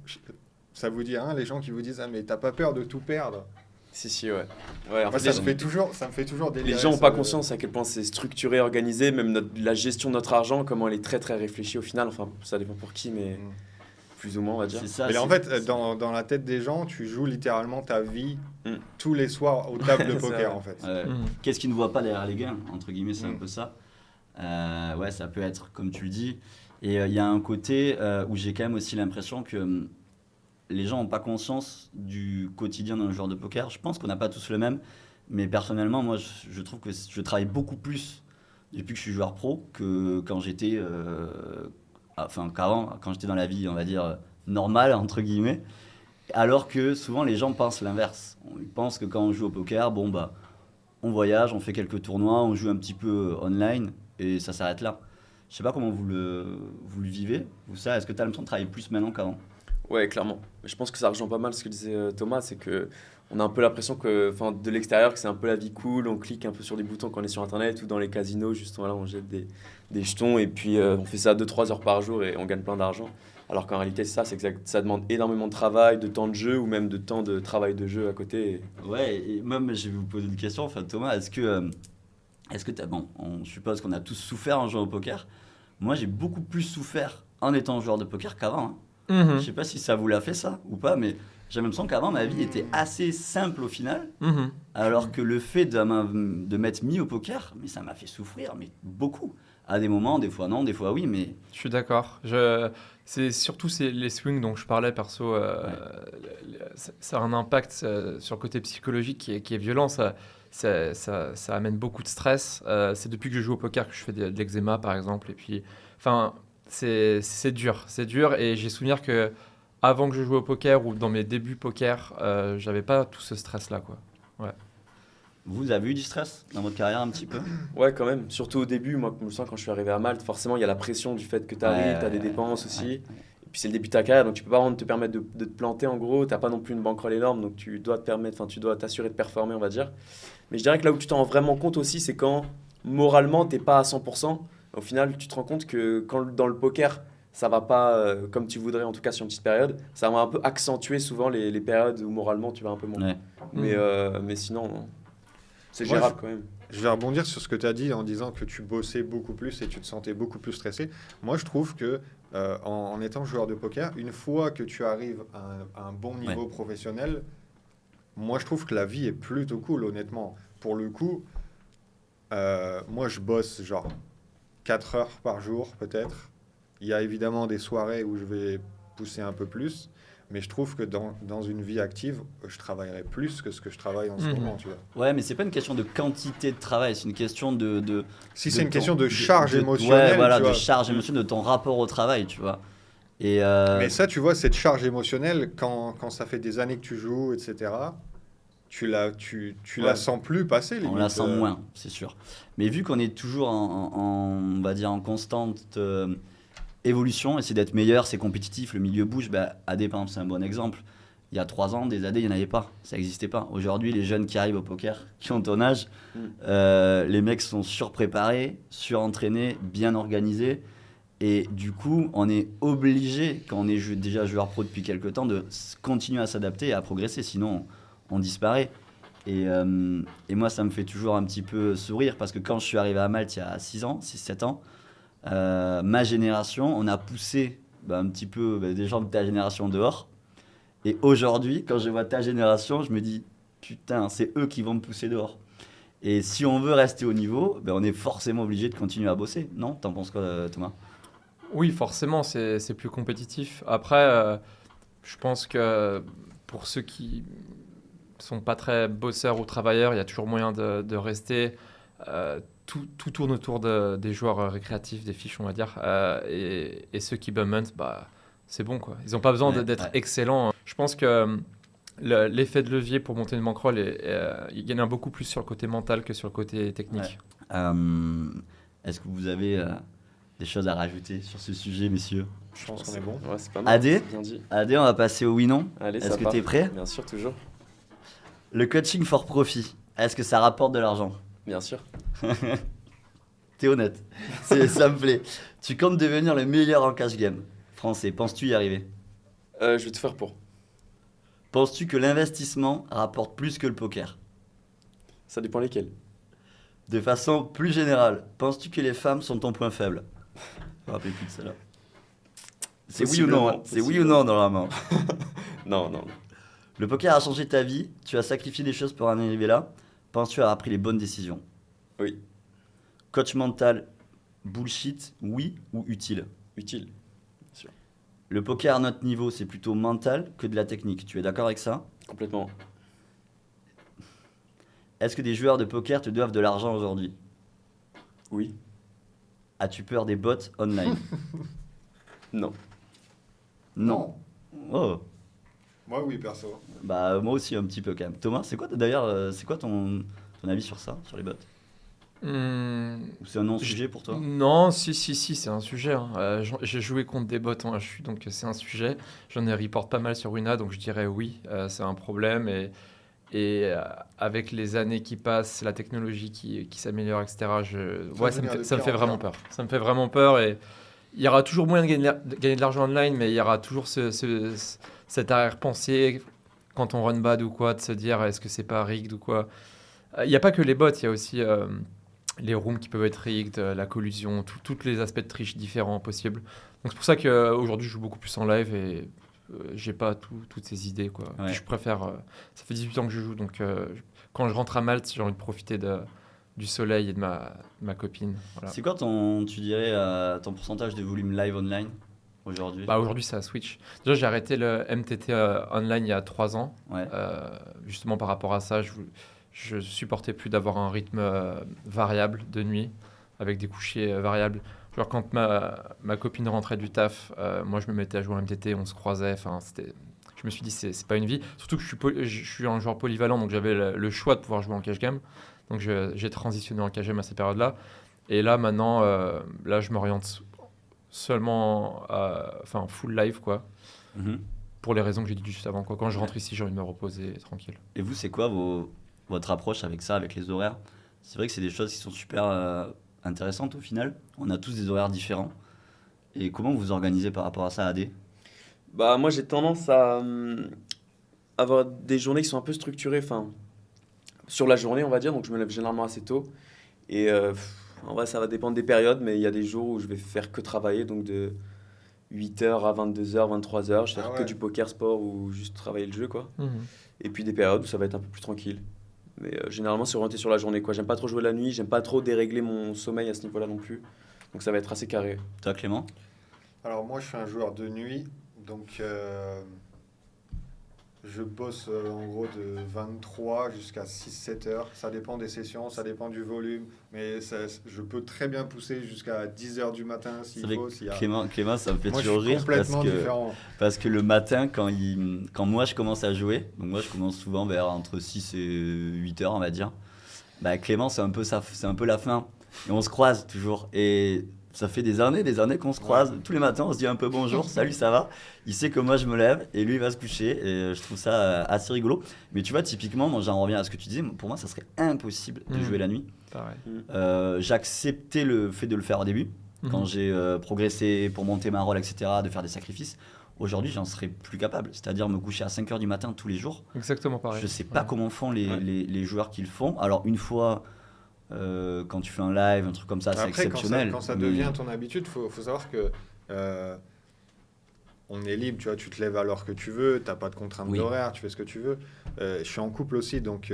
Speaker 4: ça vous dit, hein, les gens qui vous disent ah, mais t'as pas peur de tout perdre?
Speaker 3: Si, ouais. Ouais, en
Speaker 4: Moi,
Speaker 3: fait,
Speaker 4: ça me fait toujours délirer.
Speaker 3: les gens n'ont
Speaker 4: ça,
Speaker 3: pas
Speaker 4: de-
Speaker 3: conscience à quel point c'est structuré, organisé, même la gestion de notre argent, comment elle est très très réfléchie au final. Enfin, ça dépend pour qui, mais
Speaker 4: Mm.
Speaker 3: plus ou moins, on va dire.
Speaker 1: C'est ça.
Speaker 4: Mais en
Speaker 1: c'est-
Speaker 4: fait, dans la tête des gens, tu joues littéralement ta vie
Speaker 3: Mm.
Speaker 4: tous les soirs aux tables de
Speaker 3: C'est
Speaker 4: poker,
Speaker 3: vrai.
Speaker 4: en fait.
Speaker 1: Ouais.
Speaker 2: Mhm.
Speaker 1: Qu'est-ce qu'ils ne voient pas derrière les gains, entre guillemets, c'est un
Speaker 4: Mm.
Speaker 1: peu ça. Ouais, ça peut être comme tu le dis. Et il y a un côté où j'ai quand même aussi l'impression que les gens n'ont pas conscience du quotidien d'un joueur de poker. Je pense qu'on n'a pas tous le même, mais personnellement, moi, je trouve que je travaille beaucoup plus depuis que je suis joueur pro que quand j'étais, enfin, qu'avant, quand j'étais dans la vie, on va dire, normale, entre guillemets. Alors que souvent, les gens pensent l'inverse. Ils pensent que quand on joue au poker, bon, bah, on voyage, on fait quelques tournois, on joue un petit peu online et ça s'arrête là. Je sais pas comment vous le vivez, vous ça, est-ce que tu as l'impression de travailler plus maintenant qu'avant?
Speaker 3: Ouais, clairement. Je pense que ça rejoint pas mal ce que disait Thomas, c'est que on a un peu l'impression que, enfin, de l'extérieur, que c'est un peu la vie cool, on clique un peu sur des boutons quand on est sur Internet ou dans les casinos, juste voilà, on jette des jetons et puis on fait ça 2-3 heures par jour et on gagne plein d'argent. Alors qu'en réalité, c'est que ça demande énormément de travail, de temps de jeu ou même de temps de travail de jeu à côté.
Speaker 1: Ouais, et même je vais vous poser une question, enfin Thomas, est-ce que t'as, bon, on suppose qu'on a tous souffert en jouant au poker. Moi, j'ai beaucoup plus souffert en étant joueur de poker qu'avant, hein.
Speaker 2: Mhm.
Speaker 1: Je sais pas si ça vous l'a fait ça ou pas, mais j'ai l'impression qu'avant ma vie était assez simple au final,
Speaker 2: Mhm.
Speaker 1: alors que le fait de m'être mis au poker, mais ça m'a fait souffrir, mais beaucoup. À des moments, des fois non, des fois oui, mais
Speaker 2: Je suis d'accord. C'est surtout les swings dont je parlais, perso. Ça a un impact sur le côté psychologique qui est violent. Ça amène beaucoup de stress. C'est depuis que je joue au poker que je fais de l'eczéma, par exemple. Et puis, enfin, c'est dur. C'est dur. Et j'ai souvenir que avant que je joue au poker ou dans mes débuts poker, j'avais pas tout ce stress-là, quoi.
Speaker 1: vous avez eu du stress dans votre carrière un petit peu?
Speaker 3: Ouais, quand même. Surtout au début, moi, je me sens quand je suis arrivé à Malte, forcément, il y a la pression du fait que tu arrives, tu as des dépenses aussi.
Speaker 1: ouais.
Speaker 3: Et puis c'est le début de ta carrière, donc tu peux pas vraiment te permettre de te planter en gros. T'as pas non plus une bankroll énorme, donc tu dois t'assurer de performer, on va dire. Mais je dirais que là où tu t'en rends vraiment compte aussi, c'est quand moralement, t'es pas à 100%. Au final, tu te rends compte que quand dans le poker, ça va pas comme tu voudrais, en tout cas sur une petite période, ça va un peu accentuer souvent les périodes où moralement tu vas un peu moins.
Speaker 1: Ouais.
Speaker 3: Mais sinon, non. C'est
Speaker 4: Moi,
Speaker 3: gérable quand même.
Speaker 4: Je vais rebondir sur ce que tu as dit en disant que tu bossais beaucoup plus et tu te sentais beaucoup plus stressé. Moi, je trouve que en étant joueur de poker, une fois que tu arrives à un bon niveau professionnel, moi, je trouve que la vie est plutôt cool, honnêtement. Pour le coup, moi, je bosse genre 4 heures par jour, peut-être. Il y a évidemment des soirées où je vais pousser un peu plus, mais je trouve que dans une vie active, je travaillerai plus que ce que je travaille en ce moment, tu vois.
Speaker 1: Ouais, mais c'est pas une question de quantité de travail, c'est une question de
Speaker 4: Si
Speaker 1: de
Speaker 4: c'est une
Speaker 1: ton-
Speaker 4: question de charge
Speaker 1: Ouais,
Speaker 4: émotionnelle,
Speaker 1: voilà,
Speaker 4: tu
Speaker 1: de
Speaker 4: vois.
Speaker 1: charge émotionnelle, de ton rapport au travail, tu vois. Et
Speaker 4: Mais ça, tu vois, cette charge émotionnelle, quand ça fait des années que tu joues, etc., tu la
Speaker 3: Ouais.
Speaker 4: sens plus passer,
Speaker 1: on
Speaker 4: limite.
Speaker 1: la sent moins, c'est sûr. Mais vu qu'on est toujours on va dire en constante évolution, essayer d'être meilleur, c'est compétitif, le milieu bouge. Bah, AD, par exemple, c'est un bon exemple. Il y a 3 ans, des AD, il n'y en avait pas, ça n'existait pas. Aujourd'hui, les jeunes qui arrivent au poker, qui ont ton âge, les mecs sont surpréparés, surentraînés, bien organisés. Et du coup, on est obligé, quand on est déjà joueur pro depuis quelques temps, de continuer à s'adapter et à progresser, sinon on disparaît. Et moi, ça me fait toujours un petit peu sourire parce que quand je suis arrivé à Malte il y a 6-7 ans, ma génération, on a poussé un petit peu des gens de ta génération dehors. Et aujourd'hui, quand je vois ta génération, je me dis, putain, c'est eux qui vont me pousser dehors. Et si on veut rester au niveau, on est forcément obligé de continuer à bosser. Non? T'en penses quoi, Thomas?
Speaker 2: Oui, forcément, c'est plus compétitif. Après, je pense que pour ceux qui sont pas très bosseurs ou travailleurs, il y a toujours moyen de rester. Tout tourne autour des joueurs récréatifs, des fiches, on va dire. Et ceux qui bumment, bah, c'est bon, quoi. Ils n'ont pas besoin d'être excellents. Je pense que l'effet de levier pour monter une bankroll, il y en a beaucoup plus sur le côté mental que sur le côté technique.
Speaker 1: Est-ce que vous avez des choses à rajouter sur ce sujet, messieurs?
Speaker 4: Je pense qu'on est bon.
Speaker 3: Ouais, c'est pas mal.
Speaker 1: AD,
Speaker 3: c'est bien dit.
Speaker 1: AD, on va passer au oui-non.
Speaker 3: Allez,
Speaker 1: Est-ce
Speaker 3: ça
Speaker 1: que
Speaker 3: part.
Speaker 1: tu es prêt?
Speaker 3: Bien sûr, toujours.
Speaker 1: Le coaching for profit, est-ce que ça rapporte de l'argent?
Speaker 3: Bien sûr.
Speaker 1: T'es honnête. Ça me plaît. Tu comptes devenir le meilleur en cash game français. Penses-tu y arriver?
Speaker 3: Je vais tout faire pour.
Speaker 1: Penses-tu que l'investissement rapporte plus que le poker?
Speaker 3: Ça dépend lesquels.
Speaker 1: De façon plus générale, penses-tu que les femmes sont ton point faible? Je me rappelle plus de celle-là. C'est oui ou non? Hein. C'est oui ou non dans la main.
Speaker 3: Non, non.
Speaker 1: Le poker a changé ta vie. Tu as sacrifié des choses pour en arriver là. Penses-tu avoir pris les bonnes décisions?
Speaker 3: Oui.
Speaker 1: Coach mental, bullshit, oui ou utile?
Speaker 3: Utile.
Speaker 1: Le poker à notre niveau, c'est plutôt mental que de la technique. Tu es d'accord avec ça?
Speaker 3: Complètement.
Speaker 1: Est-ce que des joueurs de poker te doivent de l'argent aujourd'hui?
Speaker 3: Oui.
Speaker 1: As-tu peur des bots online?
Speaker 3: Non.
Speaker 1: Non. Oh.
Speaker 4: Moi, oui, perso.
Speaker 1: Bah moi aussi un petit peu quand même. Thomas, c'est quoi d'ailleurs, c'est quoi ton avis sur ça, sur les bots? Ou c'est un non-sujet pour toi?
Speaker 2: Non, si, c'est un sujet. Hein. J'ai joué contre des bots en HU, donc c'est un sujet. J'en ai report pas mal sur Wina, donc je dirais oui, c'est un problème. Et avec les années qui passent, la technologie qui s'améliore, etc., ça me fait vraiment peur. Ça me fait vraiment peur. Et il y aura toujours moyen de gagner de l'argent online, mais il y aura toujours cette arrière-pensée quand on run bad ou quoi, de se dire est-ce que c'est pas rigged ou quoi. Il n'y a pas que les bots, il y a aussi les rooms qui peuvent être rigged, la collusion, tous les aspects de triche différents possibles. Donc c'est pour ça qu'aujourd'hui je joue beaucoup plus en live et j'ai pas toutes ces idées, quoi.
Speaker 1: Ouais.
Speaker 2: Puis je préfère. Ça fait 18 ans que je joue, donc quand je rentre à Malte, j'ai envie de profiter du soleil et de ma copine. Voilà.
Speaker 1: C'est quoi tu dirais, ton pourcentage de volume live online aujourd'hui?
Speaker 2: Bah, aujourd'hui, c'est à Switch. Déjà, j'ai arrêté le MTT online il y a 3 ans.
Speaker 1: Ouais.
Speaker 2: Justement, par rapport à ça, je supportais plus d'avoir un rythme variable de nuit, avec des couchers variables. Genre, quand ma copine rentrait du taf, moi, je me mettais à jouer à MTT, on se croisait. Enfin, je me suis dit, c'est pas une vie. Surtout que je suis un joueur polyvalent, donc j'avais le choix de pouvoir jouer en cash game. Donc, j'ai transitionné en cash game à ces périodes-là. Et là, maintenant, là, je m'oriente seulement full live, quoi.
Speaker 1: Mhm.
Speaker 2: Pour les raisons que j'ai dit juste avant, quoi. Quand je rentre ici, j'ai envie de me reposer tranquille.
Speaker 1: Et vous, c'est quoi votre approche avec ça, avec les horaires? C'est vrai que c'est des choses qui sont super intéressantes au final. On a tous des horaires différents. Et comment vous vous organisez par rapport à ça, AD?
Speaker 3: Bah, moi, j'ai tendance à avoir des journées qui sont un peu structurées, enfin, sur la journée, on va dire. Donc, je me lève généralement assez tôt. Et en vrai, ça va dépendre des périodes, mais il y a des jours où je vais faire que travailler, donc de 8h à 22h, 23h. Je vais faire que du poker sport ou juste travailler le jeu, quoi. Et puis des périodes où ça va être un peu plus tranquille. Mais généralement, c'est orienté sur la journée, quoi. J'aime pas trop jouer la nuit, j'aime pas trop dérégler mon sommeil à ce niveau-là non plus. Donc, ça va être assez carré.
Speaker 1: Toi, Clément?
Speaker 4: Alors moi, je suis un joueur de nuit, donc je bosse en gros de 23 jusqu'à 6-7 heures. Ça dépend des sessions, ça dépend du volume, mais je peux très bien pousser jusqu'à 10 heures du matin s'il
Speaker 1: C'est
Speaker 4: faut.
Speaker 1: vrai que Clément, ça me fait
Speaker 4: Moi, je
Speaker 1: toujours
Speaker 4: suis
Speaker 1: rire parce
Speaker 4: complètement
Speaker 1: que,
Speaker 4: différent.
Speaker 1: parce que le matin, quand moi je commence à jouer, donc moi je commence souvent vers entre 6 et 8 heures, on va dire, bah Clément, c'est un peu c'est un peu la fin. Et on se croise toujours. Et ça fait des années qu'on se croise. Tous les matins, on se dit un peu bonjour, salut, ça va. Il sait que moi je me lève et lui il va se coucher. Et je trouve ça assez rigolo. Mais tu vois, typiquement, moi j'en reviens à ce que tu disais. Pour moi, ça serait impossible de jouer la nuit.
Speaker 2: Pareil.
Speaker 1: J'acceptais le fait de le faire au début, quand j'ai progressé pour monter ma rôle, etc., de faire des sacrifices. Aujourd'hui, j'en serais plus capable. C'est-à-dire me coucher à 5h du matin tous les jours.
Speaker 2: Exactement pareil.
Speaker 1: Je sais pas comment font les joueurs qui le font. Alors, une fois, quand tu fais un live, un truc comme ça, c'est
Speaker 4: Après,
Speaker 1: exceptionnel.
Speaker 4: quand ça
Speaker 1: mais-
Speaker 4: devient ton habitude, faut savoir que on est libre, tu vois, tu te lèves à l'heure que tu veux, t'as pas de contrainte
Speaker 1: Oui.
Speaker 4: d'horaire, tu fais ce que tu veux. Je suis en couple aussi, donc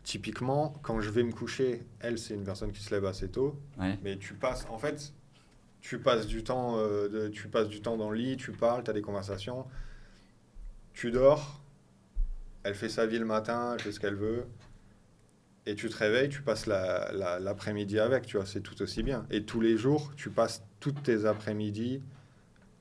Speaker 4: typiquement, quand je vais me coucher, elle, c'est une personne qui se lève assez tôt,
Speaker 1: Ouais.
Speaker 4: mais tu passes du temps, tu passes du temps dans le lit, tu parles, tu as des conversations, tu dors, elle fait sa vie le matin, elle fait ce qu'elle veut, et tu te réveilles, tu passes l'après-midi avec, tu vois, c'est tout aussi bien. Et tous les jours, tu passes toutes tes après-midi,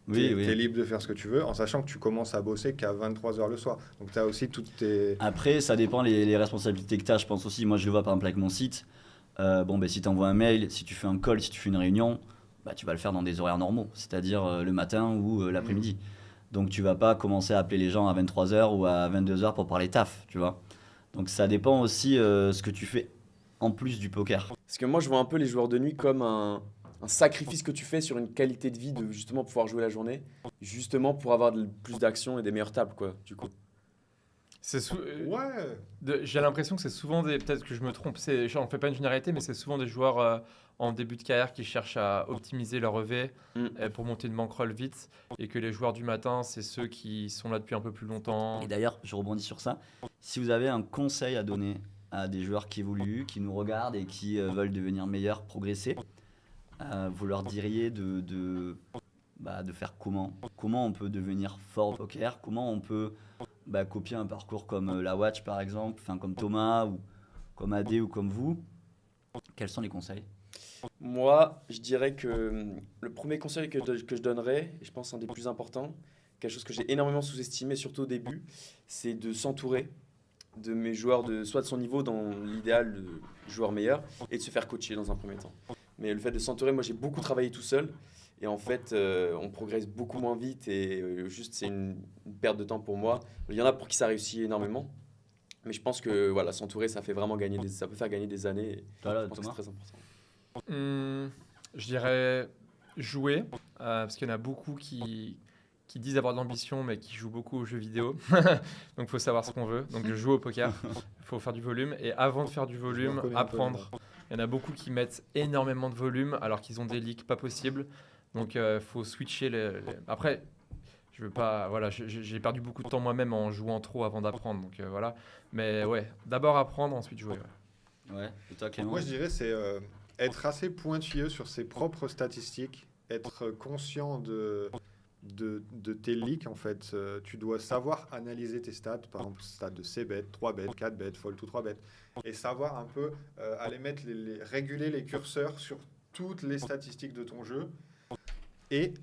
Speaker 1: Oui, oui.
Speaker 4: t'es libre de faire ce que tu veux, en sachant que tu commences à bosser qu'à 23h le soir. Donc tu as aussi toutes tes...
Speaker 1: Après, ça dépend les responsabilités que tu as, je pense aussi. Moi, je le vois par exemple avec mon site. Bon, ben, si tu envoies un mail, si tu fais un call, si tu fais une réunion, bah, tu vas le faire dans des horaires normaux, c'est-à-dire le matin ou l'après-midi. Donc, tu vas pas commencer à appeler les gens à 23h ou à 22h pour parler taf, tu vois. Donc, ça dépend aussi ce que tu fais en plus du poker.
Speaker 3: Parce que moi, je vois un peu les joueurs de nuit comme un sacrifice que tu fais sur une qualité de vie de justement pouvoir jouer la journée, justement pour avoir plus d'action et des meilleures tables, quoi, du coup.
Speaker 4: Ouais.
Speaker 2: J'ai l'impression que c'est souvent des. Peut-être que je me trompe, j'en fais pas une généralité, mais c'est souvent des joueurs en début de carrière qui cherchent à optimiser leur EV pour monter une bankroll vite, et que les joueurs du matin, c'est ceux qui sont là depuis un peu plus longtemps.
Speaker 1: Et d'ailleurs, je rebondis sur ça. Si vous avez un conseil à donner à des joueurs qui évoluent, qui nous regardent et qui veulent devenir meilleurs, progresser, vous leur diriez de faire comment? Comment on peut devenir fort au poker? Comment on peut copier un parcours comme la Watch par exemple, enfin comme Thomas ou comme AD ou comme vous? Quels sont les conseils?
Speaker 3: Moi, je dirais que le premier conseil que je donnerais, et je pense un des plus importants, quelque chose que j'ai énormément sous-estimé, surtout au début, c'est de s'entourer de mes joueurs, soit de son niveau, dans l'idéal de joueur meilleur, et de se faire coacher dans un premier temps. Mais le fait de s'entourer, moi j'ai beaucoup travaillé tout seul, et en fait on progresse beaucoup moins vite, et juste c'est une perte de temps pour moi. Il y en a pour qui ça réussit énormément, mais je pense que voilà, s'entourer, ça fait vraiment ça peut faire gagner des années, et
Speaker 1: Voilà,
Speaker 3: je pense que
Speaker 1: Thomas.
Speaker 3: c'est très important.
Speaker 2: Je dirais jouer, parce qu'il y en a beaucoup qui disent avoir de l'ambition, mais qui jouent beaucoup aux jeux vidéo. Donc, il faut savoir ce qu'on veut. Donc, je joue au poker, il faut faire du volume. Et avant de faire du volume, apprendre. Il y en a beaucoup qui mettent énormément de volume, alors qu'ils ont des leaks pas possibles. Donc, il faut switcher. Après, je veux pas... Voilà, j'ai perdu beaucoup de temps moi-même en jouant trop avant d'apprendre. Donc, voilà. Mais ouais, d'abord apprendre, ensuite jouer.
Speaker 1: Ouais, et toi Clément?
Speaker 4: Moi, je dirais c'est être assez pointilleux sur ses propres statistiques, être conscient de tes leaks, en fait. Tu dois savoir analyser tes stats, par exemple, stats de C-bet, 3-bet, 4-bet, fold to 3-bet, et savoir un peu aller mettre réguler les curseurs sur toutes les statistiques de ton jeu, et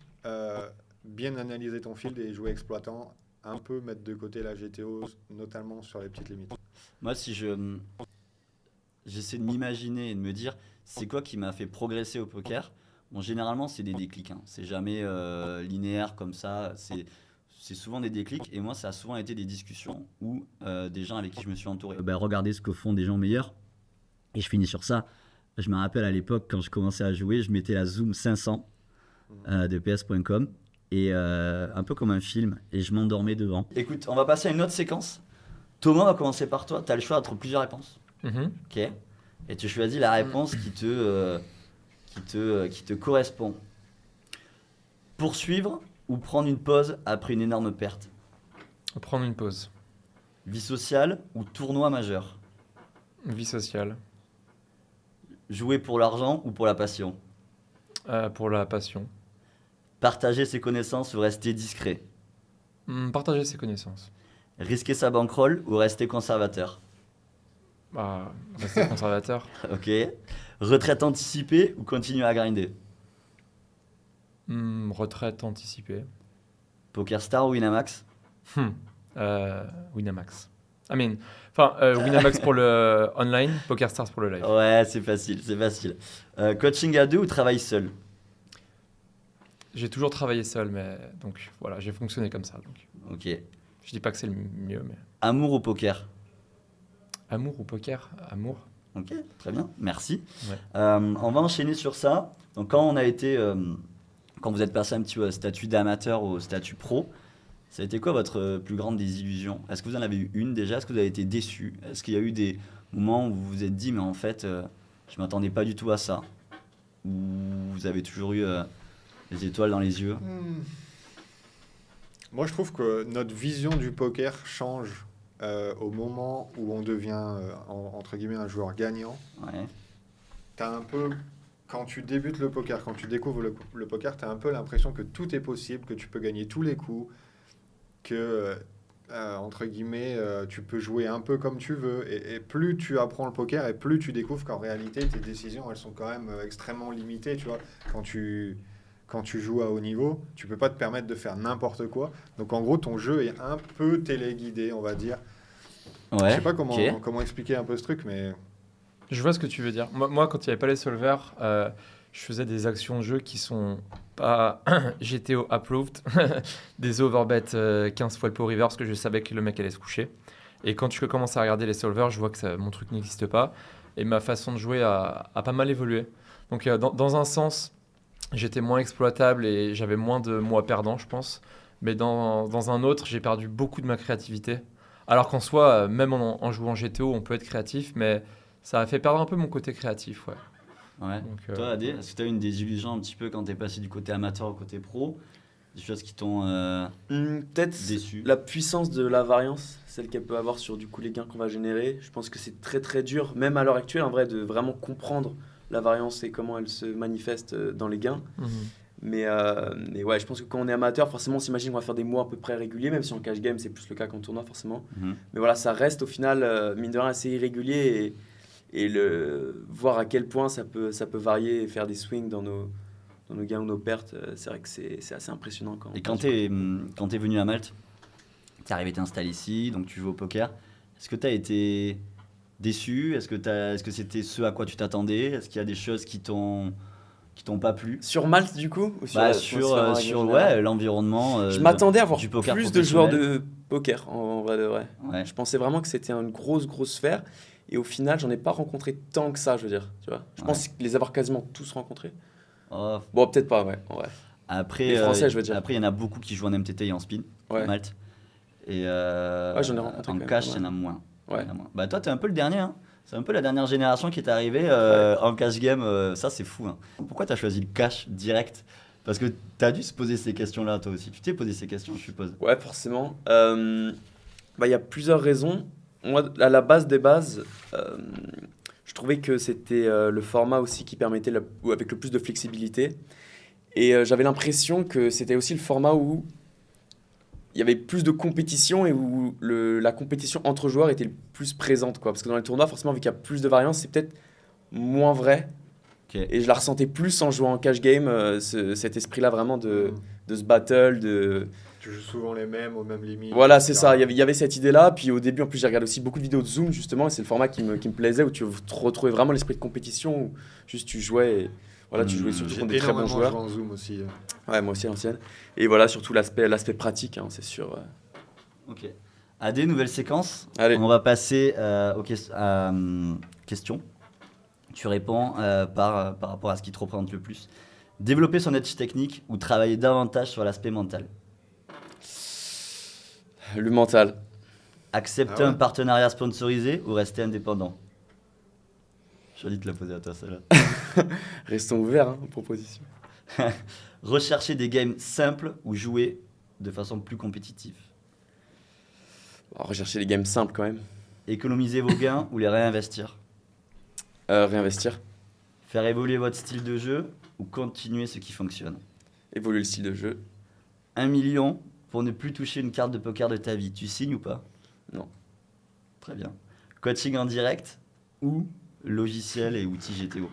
Speaker 4: bien analyser ton field et jouer exploitant, un peu mettre de côté la GTO, notamment sur les petites limites.
Speaker 1: Moi, si j'essaie de m'imaginer et de me dire c'est quoi qui m'a fait progresser au poker. Bon, généralement, c'est des déclics. Hein. C'est jamais linéaire comme ça. C'est souvent des déclics. Et moi, ça a souvent été des discussions où des gens avec qui je me suis entouré. Regardez ce que font des gens meilleurs. Et je finis sur ça. Je me rappelle à l'époque, quand je commençais à jouer, je mettais la Zoom 500 de PS.com et un peu comme un film, et je m'endormais devant. Écoute, on va passer à une autre séquence. Thomas, on va commencer par toi. Tu as le choix entre plusieurs réponses. Ok. Et tu choisis la réponse qui te correspond. Poursuivre ou prendre une pause après une énorme perte?
Speaker 2: Prendre une pause.
Speaker 1: Vie sociale ou tournoi majeur?
Speaker 2: Vie sociale.
Speaker 1: Jouer pour l'argent ou pour la passion?
Speaker 2: Pour la passion.
Speaker 1: Partager ses connaissances ou rester discret?
Speaker 2: Partager ses connaissances.
Speaker 1: Risquer sa bankroll ou rester conservateur?
Speaker 2: Rester conservateur.
Speaker 1: Ok. Retraite anticipée ou continuer à grinder?
Speaker 2: Retraite anticipée.
Speaker 1: PokerStar ou Winamax?
Speaker 2: Winamax. Winamax pour le online, PokerStars pour le live.
Speaker 1: Ouais, c'est facile. Coaching à deux ou travail seul?
Speaker 2: J'ai toujours travaillé seul, mais donc voilà, j'ai fonctionné comme ça. Donc.
Speaker 1: Ok.
Speaker 2: Je dis pas que c'est le mieux, mais...
Speaker 1: Amour ou poker?
Speaker 2: Amour ou poker? Amour.
Speaker 1: Ok, très bien, merci.
Speaker 2: Ouais.
Speaker 1: On va enchaîner sur ça. Donc quand vous êtes passé un petit peu au statut d'amateur au statut pro, ça a été quoi votre plus grande désillusion? Est-ce que vous en avez eu une déjà? Est-ce que vous avez été déçu? Est-ce qu'il y a eu des moments où vous vous êtes dit, mais en fait, je m'attendais pas du tout à ça? Ou vous avez toujours eu les étoiles dans les yeux?
Speaker 4: Moi, je trouve que notre vision du poker change au moment où on devient, entre guillemets, un joueur gagnant.
Speaker 1: Ouais.
Speaker 4: T'as un peu, quand tu débutes le poker, quand tu découvres le poker, tu as un peu l'impression que tout est possible, que tu peux gagner tous les coups, que, entre guillemets, tu peux jouer un peu comme tu veux. Et plus tu apprends le poker, et plus tu découvres qu'en réalité, tes décisions, elles sont quand même extrêmement limitées. Tu vois, quand tu joues à haut niveau, tu peux pas te permettre de faire n'importe quoi. Donc, en gros, ton jeu est un peu téléguidé, on va dire.
Speaker 1: Ouais.
Speaker 4: Je sais pas comment expliquer un peu ce truc, mais...
Speaker 2: Je vois ce que tu veux dire. Moi quand il n'y avait pas les solvers, je faisais des actions de jeu qui sont pas GTO approved, des overbets 15 fois le pot river parce que je savais que le mec allait se coucher. Et quand tu commences à regarder les solvers, je vois que mon truc n'existe pas. Et ma façon de jouer a pas mal évolué. Donc dans un sens, j'étais moins exploitable et j'avais moins de mois perdants, je pense. Mais dans un autre, j'ai perdu beaucoup de ma créativité. Alors qu'en soi, même en jouant GTO, on peut être créatif, mais ça a fait perdre un peu mon côté créatif, ouais.
Speaker 1: Ouais.
Speaker 2: Donc,
Speaker 1: Toi, Adé, est-ce que tu as eu une désillusion un petit peu quand tu es passé du côté amateur au côté pro? Des choses qui t'ont
Speaker 3: Peut-être
Speaker 1: déçu?
Speaker 3: la puissance de la variance, celle qu'elle peut avoir sur du coup les gains qu'on va générer. Je pense que c'est très très dur, même à l'heure actuelle en vrai, de vraiment comprendre la variance et comment elle se manifeste dans les gains. Mais ouais, je pense que quand on est amateur, forcément on s'imagine qu'on va faire des mois à peu près réguliers, même si en cash game c'est plus le cas qu'en tournoi forcément. Mais voilà, ça reste au final, mine de rien, assez irrégulier et voir à quel point ça peut varier et faire des swings dans nos gains ou nos pertes, c'est vrai que c'est assez impressionnant.
Speaker 1: Et quand tu es venu à Malte, tu es arrivé t'installer ici, donc tu joues au poker. Est-ce que tu as été déçu? Est-ce que c'était ce à quoi tu t'attendais? Est-ce qu'il y a des choses qui t'ont pas plu?
Speaker 3: Sur Malte du coup ou
Speaker 1: sur l'environnement
Speaker 3: je m'attendais à avoir
Speaker 1: du poker
Speaker 3: plus de joueurs
Speaker 1: professionnel.
Speaker 3: de poker en vrai de vrai.
Speaker 1: Ouais.
Speaker 3: Je pensais vraiment que c'était une grosse sphère et au final j'en ai pas rencontré tant que ça, je veux dire, tu vois. Je pense les avoir quasiment tous rencontrés.
Speaker 1: Oh.
Speaker 3: Bon, peut-être pas, ouais, en vrai.
Speaker 1: Après,
Speaker 3: Les Français, je veux dire.
Speaker 1: Après, il y en a beaucoup qui jouent en MTT et en spin,
Speaker 3: Ouais.
Speaker 1: à Malte. Et
Speaker 3: j'en ai rencontré
Speaker 1: en
Speaker 3: quand
Speaker 1: cash,
Speaker 3: même,
Speaker 1: il y en a moins.
Speaker 3: Ouais.
Speaker 1: Il y en a moins. Bah, toi, tu es un peu le dernier. Hein. C'est un peu la dernière génération qui est arrivée en cash game. Ça, c'est fou. Hein. Pourquoi tu as choisi le cash direct? Parce que tu as dû se poser ces questions-là, toi aussi. Tu t'es posé ces questions, je suppose.
Speaker 3: Ouais, forcément. Y a plusieurs raisons. Moi, à la base des bases, je trouvais que c'était le format aussi qui permettait avec le plus de flexibilité. Et j'avais l'impression que c'était aussi le format où il y avait plus de compétition et où la compétition entre joueurs était le plus présente, quoi. Parce que dans les tournois, forcément, vu qu'il y a plus de variance, c'est peut-être moins vrai.
Speaker 1: Okay.
Speaker 3: Et je la ressentais plus en jouant en cash game, cet esprit-là vraiment de ce battle,
Speaker 4: Tu joues souvent les mêmes, aux mêmes limites.
Speaker 3: Voilà, c'est ça. Il y avait cette idée-là. Puis au début, en plus, j'ai regardé aussi beaucoup de vidéos de Zoom, justement. Et c'est le format qui me plaisait, où tu retrouvais vraiment l'esprit de compétition, où juste tu jouais. Et, voilà, tu jouais surtout contre des très bons joueurs.
Speaker 4: Joué en Zoom aussi.
Speaker 3: Ouais, moi aussi à l'ancienne. Et voilà, surtout l'aspect pratique, hein, c'est sûr.
Speaker 1: Ok. À des nouvelles séquences.
Speaker 3: Allez.
Speaker 1: On va passer aux questions. Tu réponds par rapport à ce qui te représente le plus. Développer son edge technique ou travailler davantage sur l'aspect mental.
Speaker 3: Le mental.
Speaker 1: Accepter
Speaker 4: Ah ouais.
Speaker 1: un partenariat sponsorisé ou rester indépendant. Joli de te la poser à toi, celle-là.
Speaker 3: Restons ouverts aux propositions.
Speaker 1: Rechercher des games simples ou jouer de façon plus compétitive.
Speaker 3: On va rechercher les games simples quand même.
Speaker 1: Économiser vos gains ou les réinvestir.
Speaker 3: Réinvestir.
Speaker 1: Faire évoluer votre style de jeu ou continuer ce qui fonctionne.
Speaker 3: Évoluer le style de jeu.
Speaker 1: 1 million pour ne plus toucher une carte de poker de ta vie. Tu signes ou pas?
Speaker 3: Non.
Speaker 1: Très bien. Coaching en direct ou logiciel et outils GTO.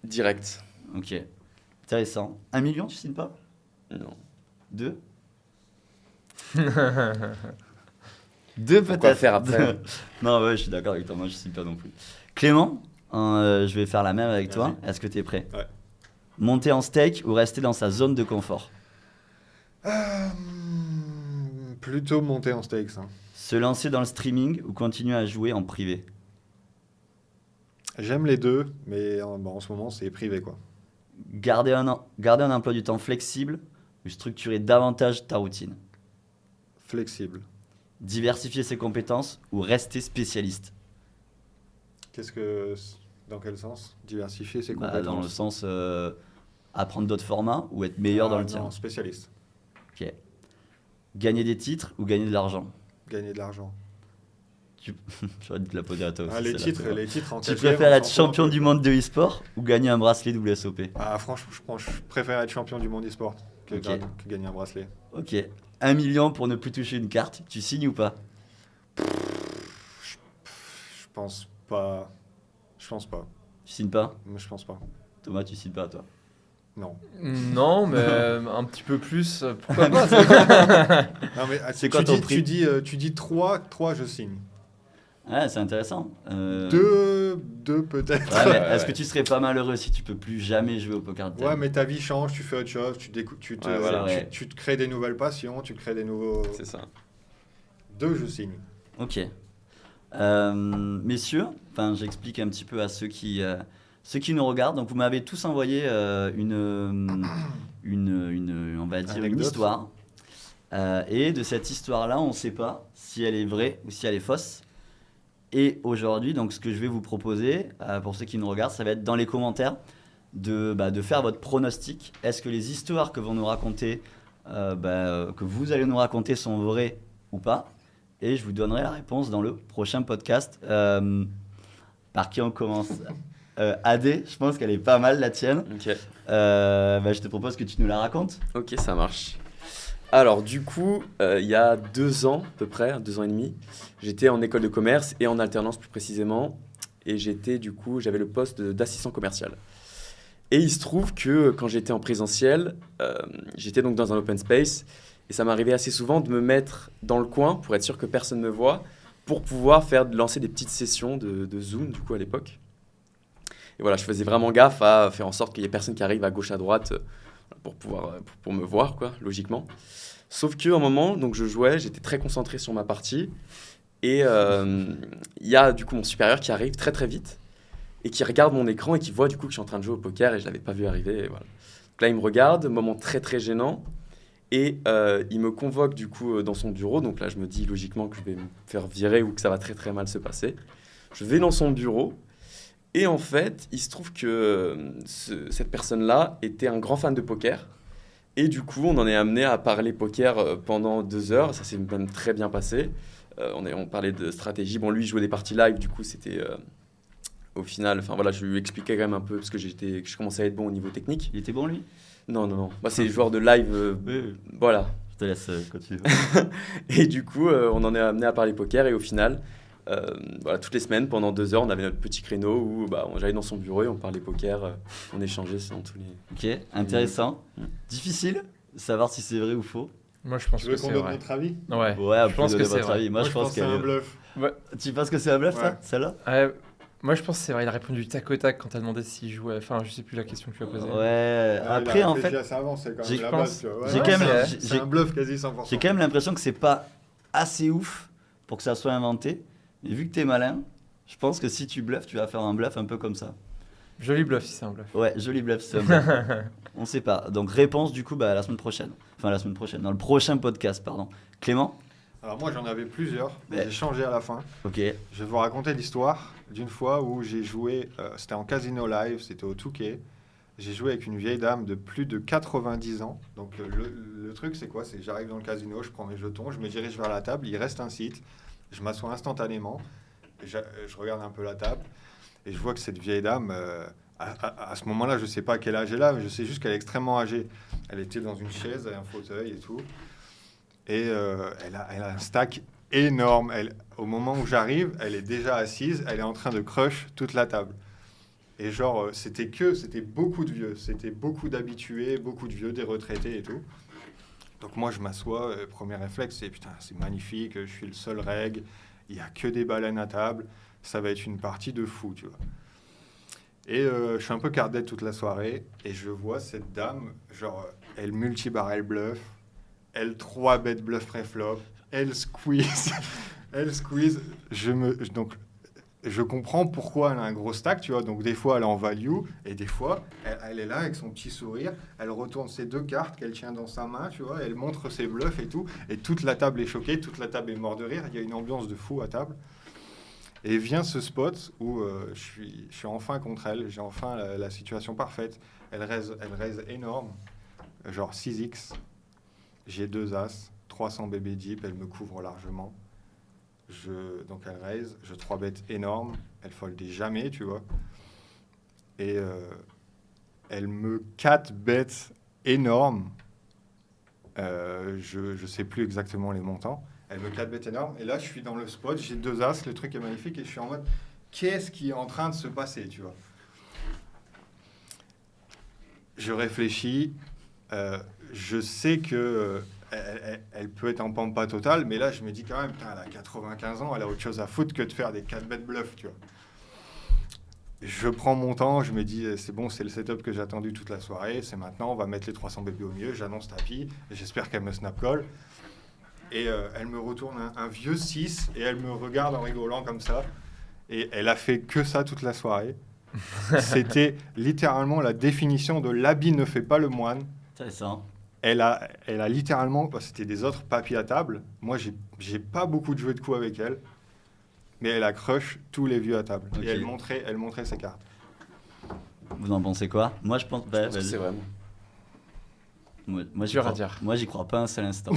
Speaker 3: Direct.
Speaker 1: Ok. Intéressant. 1 million, tu signes pas?
Speaker 3: Non.
Speaker 1: 2? 2
Speaker 3: Pourquoi
Speaker 1: peut-être.
Speaker 3: faire après?
Speaker 1: Non, ouais, je suis d'accord avec toi. Moi, je signe pas non plus. Clément, je vais faire la même avec toi.
Speaker 4: Vas-y.
Speaker 1: Est-ce que tu es prêt?
Speaker 4: Ouais.
Speaker 1: Monter en steak ou rester dans sa zone de confort?
Speaker 4: Plutôt monter en stakes. Hein.
Speaker 1: Se lancer dans le streaming ou continuer à jouer en privé?
Speaker 4: J'aime les deux, mais en ce moment, c'est privé, quoi.
Speaker 1: Garder un emploi du temps flexible ou structurer davantage ta routine?
Speaker 4: Flexible.
Speaker 1: Diversifier ses compétences ou rester spécialiste?
Speaker 4: Dans quel sens? Diversifier ses
Speaker 1: Bah,
Speaker 4: compétences.
Speaker 1: dans le sens apprendre d'autres formats ou être meilleur dans le tien.
Speaker 4: Non, spécialiste.
Speaker 1: Ok. Gagner des titres ou gagner de l'argent?
Speaker 4: Gagner de l'argent.
Speaker 1: J'aurais dû te la poser à toi aussi.
Speaker 4: Les
Speaker 1: celle-là.
Speaker 4: titres en
Speaker 1: Tu
Speaker 4: quatrième,
Speaker 1: préfères
Speaker 4: on
Speaker 1: être
Speaker 4: s'en
Speaker 1: champion
Speaker 4: fout.
Speaker 1: du monde de e-sport ou gagner un bracelet WSOP?
Speaker 4: Franchement, je préfère être champion du monde e-sport que,
Speaker 1: Ok.
Speaker 4: que gagner un bracelet.
Speaker 1: Ok. 1 million pour ne plus toucher une carte. Tu signes ou pas?
Speaker 4: Je pense pas.
Speaker 1: Tu signes pas?
Speaker 4: Mais je pense pas.
Speaker 1: Thomas, tu signes pas, toi?
Speaker 4: Non.
Speaker 2: Non, mais un petit peu plus, pourquoi pas?
Speaker 4: Non, mais
Speaker 1: C'est quoi ton prix?
Speaker 4: Tu dis 3, je signe.
Speaker 1: Ouais, c'est intéressant.
Speaker 4: 2 peut-être.
Speaker 1: Ouais, mais
Speaker 3: Ouais,
Speaker 1: est-ce
Speaker 3: ouais.
Speaker 1: que tu serais pas malheureux si tu peux plus jamais jouer au poker de table?
Speaker 4: Ouais, mais ta vie change, tu fais autre chose,
Speaker 3: Ouais, voilà.
Speaker 1: Ouais.
Speaker 4: tu te crées des nouvelles passions, tu crées des nouveaux...
Speaker 3: C'est ça.
Speaker 4: 2, je signe.
Speaker 1: Ok. Messieurs, j'explique un petit peu à ceux qui nous regardent. Donc, vous m'avez tous envoyé on va dire, une
Speaker 4: Anecdote.
Speaker 1: histoire. Et de cette histoire-là, on ne sait pas si elle est vraie ou si elle est fausse. Et aujourd'hui, donc, ce que je vais vous proposer, pour ceux qui nous regardent, ça va être dans les commentaires de faire votre pronostic. Est-ce que les histoires que vont nous raconter, que vous allez nous raconter sont vraies ou pas? Et je vous donnerai la réponse dans le prochain podcast. Par qui on commence? Adé, je pense qu'elle est pas mal la tienne.
Speaker 3: Ok.
Speaker 1: Je te propose que tu nous la racontes.
Speaker 3: Ok, ça marche. Alors, du coup, il y a 2 ans, à peu près, 2 ans et demi, j'étais en école de commerce et en alternance plus précisément. Et j'avais le poste d'assistant commercial. Et il se trouve que quand j'étais en présentiel, j'étais donc dans un open space. Et ça m'arrivait assez souvent de me mettre dans le coin pour être sûr que personne ne me voit, pour pouvoir lancer des petites sessions de Zoom, du coup, à l'époque. Et voilà, je faisais vraiment gaffe à faire en sorte qu'il y ait personne qui arrive à gauche, à droite, pour me voir, quoi, logiquement. Sauf qu'à un moment, donc je jouais, j'étais très concentré sur ma partie. Et il y a du coup mon supérieur qui arrive très très vite et qui regarde mon écran et qui voit du coup que je suis en train de jouer au poker et je ne l'avais pas vu arriver. Et voilà. Donc là, il me regarde, moment très très gênant. Et il me convoque du coup dans son bureau. Donc là, je me dis logiquement que je vais me faire virer ou que ça va très très mal se passer. Je vais dans son bureau. Et en fait, il se trouve que cette personne-là était un grand fan de poker. Et du coup, on en est amené à parler poker pendant 2 heures. Ça s'est même très bien passé. On parlait de stratégie. Bon, lui, il jouait des parties live. Du coup, c'était au final... Enfin, voilà, je lui expliquais quand même un peu parce que je commençais à être bon au niveau technique.
Speaker 1: Il était bon, lui?
Speaker 3: Non. Moi, c'est joueur de live.
Speaker 1: Oui.
Speaker 3: Voilà.
Speaker 1: Je te laisse continuer.
Speaker 3: Et du coup, on en est amené à parler poker. Et au final... voilà, toutes les semaines, pendant 2 heures, on avait notre petit créneau où j'allais dans son bureau et on parlait poker, on échangeait dans tous les...
Speaker 1: Ok, intéressant. Difficile de savoir si c'est vrai ou faux.
Speaker 2: Moi, je pense
Speaker 4: Tu
Speaker 2: que
Speaker 4: veux qu'on
Speaker 2: c'est
Speaker 4: donne
Speaker 2: vrai.
Speaker 4: notre avis?
Speaker 2: Ouais,
Speaker 1: Ouais,
Speaker 2: je pense que c'est
Speaker 1: votre
Speaker 2: vrai.
Speaker 1: avis. Moi, je pense
Speaker 4: que c'est un bluff.
Speaker 1: Tu penses que c'est un bluff, ça,
Speaker 4: Ouais.
Speaker 1: celle-là?
Speaker 2: Moi, je pense que c'est vrai. Il a répondu tac au tac quand t'as demandé s'il jouait. Enfin, je sais plus la question que tu as posée.
Speaker 1: Ouais, après, en fait,
Speaker 4: Ça avance, c'est quand
Speaker 1: j'ai-
Speaker 4: même la
Speaker 2: pense-
Speaker 4: base. Tu vois.
Speaker 1: j'ai
Speaker 2: quand même-
Speaker 4: c'est un bluff quasi 100%.
Speaker 1: j'ai quand même l'impression que c'est pas assez ouf pour que ça soit inventé. Et vu que t'es malin, je pense que si tu bluffes, tu vas faire un bluff un peu comme ça.
Speaker 2: Joli bluff si c'est un bluff.
Speaker 1: Ouais, joli bluff, c'est un bluff. On sait pas. Donc réponse du coup la semaine prochaine. Enfin la semaine prochaine, dans le prochain podcast, pardon. Clément?
Speaker 4: Alors moi j'en avais plusieurs, mais
Speaker 1: Ouais.
Speaker 4: j'ai changé à la fin.
Speaker 1: Ok.
Speaker 4: Je vais vous raconter l'histoire d'une fois où j'ai joué, c'était en casino live, c'était au Touquet. J'ai joué avec une vieille dame de plus de 90 ans. Donc le truc c'est quoi? C'est que j'arrive dans le casino, je prends mes jetons, je me dirige vers la table, il reste un site, je m'assois instantanément, je regarde un peu la table et je vois que cette vieille dame, à ce moment-là, je sais pas quel âge elle a, mais je sais juste qu'elle est extrêmement âgée. Elle était dans une chaise, un fauteuil et tout. Et elle a un stack énorme. Au moment où j'arrive, elle est déjà assise, elle est en train de crush toute la table. Et genre, c'était beaucoup de vieux, c'était beaucoup d'habitués, beaucoup de vieux, des retraités et tout. Donc moi, je m'assois, premier réflexe, c'est putain, c'est magnifique, je suis le seul reg, il n'y a que des baleines à table, ça va être une partie de fou, tu vois. Et je suis un peu cardette toute la soirée, et je vois cette dame, genre, elle multi-barrel bluff, elle 3 bet bluff pré-flop, elle squeeze, donc je comprends pourquoi elle a un gros stack, tu vois, donc des fois elle est en value, et des fois elle est là avec son petit sourire, elle retourne ses 2 cartes qu'elle tient dans sa main, tu vois, elle montre ses bluffs et tout, et toute la table est choquée, toute la table est morte de rire, il y a une ambiance de fou à table. Et vient ce spot où je suis enfin contre elle, j'ai enfin la situation parfaite, elle raise énorme, genre 6x, j'ai 2 as, 300 bébé deep, elle me couvre largement. Donc elle raise, je 3 bet énorme, elle foldait jamais, tu vois. Et elle me 4 bet énorme, je sais plus exactement les montants. Elle me 4 bet énorme, et là je suis dans le spot, j'ai 2 as, le truc est magnifique, et je suis en mode, qu'est-ce qui est en train de se passer, tu vois. Je réfléchis, je sais que elle peut être en pampa totale, mais là je me dis quand même, putain, elle a 95 ans, elle a autre chose à foutre que de faire des 4 bet bluff, tu vois. Je prends mon temps, je me dis, c'est bon, c'est le setup que j'ai attendu toute la soirée, c'est maintenant, on va mettre les 300 bébés au mieux, j'annonce tapis, j'espère qu'elle me snap call. Et elle me retourne un vieux 6 et elle me regarde en rigolant comme ça. Et elle a fait que ça toute la soirée. C'était littéralement la définition de l'habit ne fait pas le moine.
Speaker 1: Intéressant.
Speaker 4: Elle a littéralement, c'était des autres papiers à table. Moi, j'ai pas beaucoup de joué de coups avec elle. Mais elle a crush tous les vieux à table.
Speaker 1: Okay.
Speaker 4: Et elle montrait ses cartes.
Speaker 1: Vous en pensez quoi? Moi, je pense...
Speaker 3: Je pense que c'est vraiment.
Speaker 1: Moi,
Speaker 2: Dur à dire.
Speaker 1: Moi, j'y crois pas un seul instant.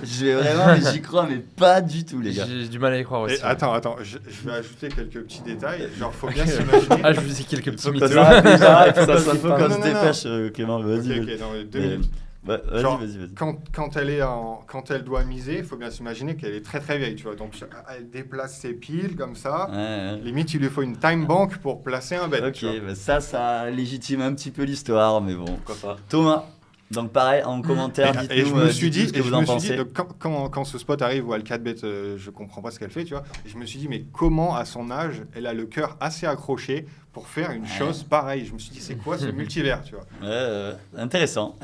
Speaker 1: J'y crois, mais pas du tout, les gars.
Speaker 2: J'ai du mal à y croire aussi.
Speaker 4: Et attends, je vais ajouter quelques petits détails. Genre, faut bien s'imaginer.
Speaker 2: Ah, je vous ai quelques petits mythos.
Speaker 1: Ça, déjà, il faut
Speaker 3: Ça
Speaker 1: qu'on
Speaker 3: sonne
Speaker 1: se
Speaker 3: pas.
Speaker 1: dépêche, Clément. Vas-y.
Speaker 4: Ok, non, mais 2 minutes.
Speaker 1: Vas-y,
Speaker 4: Genre,
Speaker 1: vas-y.
Speaker 4: Quand elle doit miser, il faut bien s'imaginer qu'elle est très très vieille, tu vois. Donc elle déplace ses piles comme ça.
Speaker 1: Ouais.
Speaker 4: Limite, il lui faut une time bank pour placer un bet. tu vois.
Speaker 1: Ok, bah ça légitime un petit peu l'histoire, mais bon.
Speaker 3: Pourquoi pas.
Speaker 1: Thomas, donc pareil, en commentaire, dites-nous
Speaker 4: Et je me suis
Speaker 1: dites-nous
Speaker 4: dit,
Speaker 1: ce que vous en pensez.
Speaker 4: donc, quand ce spot arrive où elle 4 bet, je comprends pas ce qu'elle fait, tu vois. Et je me suis dit, mais comment à son âge, elle a le cœur assez accroché pour faire une chose pareille. Je me suis dit, c'est quoi ce multivers, tu vois.
Speaker 1: Intéressant.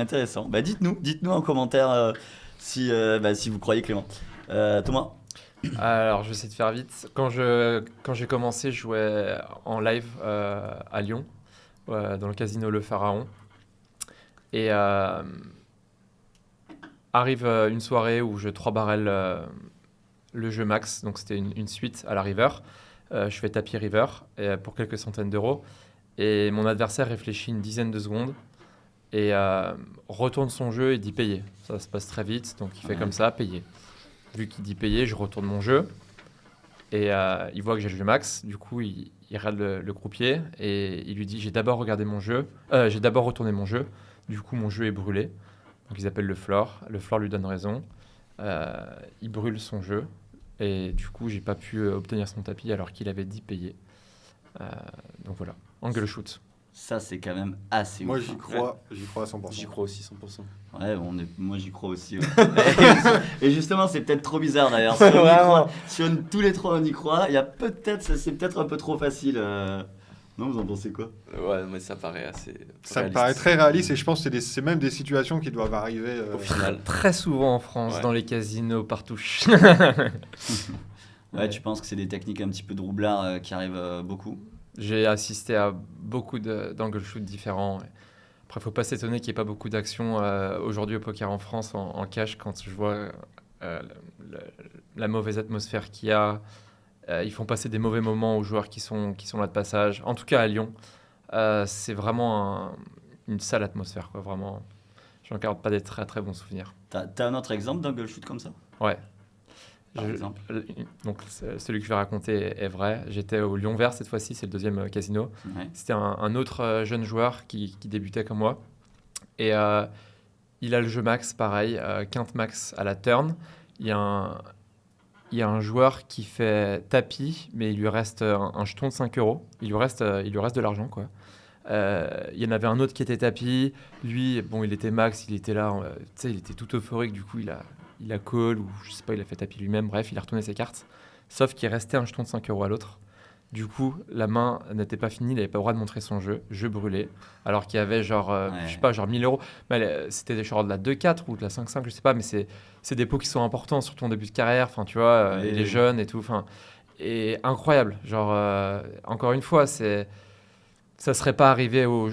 Speaker 1: Bah, dites-nous en commentaire si vous croyez Clément. Thomas.
Speaker 2: Alors, je vais essayer de faire vite. Quand j'ai commencé, je jouais en live à Lyon, dans le casino Le Pharaon. Et arrive une soirée où je 3 barrel le jeu max, donc c'était une suite à la river. Je fais tapis river pour quelques centaines d'euros. Et mon adversaire réfléchit une dizaine de secondes et retourne son jeu et dit payer. Ça se passe très vite, donc il fait comme ça, payer. Vu qu'il dit payer, je retourne mon jeu. Et il voit que j'ai le jeu max, du coup il regarde le croupier et il lui dit j'ai d'abord retourné mon jeu, du coup mon jeu est brûlé. Donc ils appellent le floor lui donne raison, il brûle son jeu et du coup j'ai pas pu obtenir son tapis alors qu'il avait dit payer. Donc voilà, angle shoot.
Speaker 1: Ça c'est quand même assez
Speaker 4: Moi
Speaker 1: ouf.
Speaker 4: j'y crois à 100%.
Speaker 3: J'y crois aussi 100%.
Speaker 1: Ouais, moi j'y crois aussi. Ouais. Et justement, c'est peut-être trop bizarre d'ailleurs. Si tous les trois on y croit, c'est peut-être un peu trop facile. Non, vous en pensez quoi?
Speaker 3: Ouais, mais ça paraît assez.
Speaker 4: Ça me
Speaker 3: réaliste.
Speaker 4: paraît très réaliste et je pense que c'est même des situations qui doivent arriver.
Speaker 3: Au final.
Speaker 2: Très souvent en France,
Speaker 3: Ouais.
Speaker 2: dans les casinos, partout.
Speaker 1: Ouais, tu penses que c'est des techniques un petit peu de roublard qui arrivent beaucoup?
Speaker 2: J'ai assisté à beaucoup d'angle shoot différents. Après, il ne faut pas s'étonner qu'il n'y ait pas beaucoup d'actions aujourd'hui au poker en France en cash quand je vois le- la mauvaise atmosphère qu'il y a. Ils font passer des mauvais moments aux joueurs qui sont là de passage. En tout cas, à Lyon, c'est vraiment une sale atmosphère, quoi, vraiment. Je n'en garde pas des très très bons souvenirs.
Speaker 1: T'as un autre exemple d'angle shoot comme ça?
Speaker 2: Ouais.
Speaker 1: Par exemple.
Speaker 2: Donc, celui que je vais raconter est vrai. J'étais au Lyon Vert cette fois-ci, c'est le deuxième casino.
Speaker 1: Ouais.
Speaker 2: C'était un autre jeune joueur qui débutait comme moi. Et il a le jeu max, pareil, quinte max à la turn. Il y a un joueur qui fait tapis, mais il lui reste un jeton de 5 euros. Il lui reste de l'argent, quoi. Il y en avait un autre qui était tapis. Lui, bon, il était max, il était là, tu sais, il était tout euphorique. Du coup, il a call, ou je sais pas, il a fait tapis lui-même. Bref, il a retourné ses cartes. Sauf qu'il restait un jeton de 5 euros à l'autre. Du coup, la main n'était pas finie, il n'avait pas le droit de montrer son jeu brûlé. Alors qu'il y avait genre, je sais pas, genre 1000 euros. Mais c'était genre de la 2-4 ou de la 5-5, je sais pas, mais c'est des pots qui sont importants, surtout en début de carrière, enfin, tu vois, et les jeunes et tout. Et incroyable. Genre, encore une fois, ça serait pas arrivé aux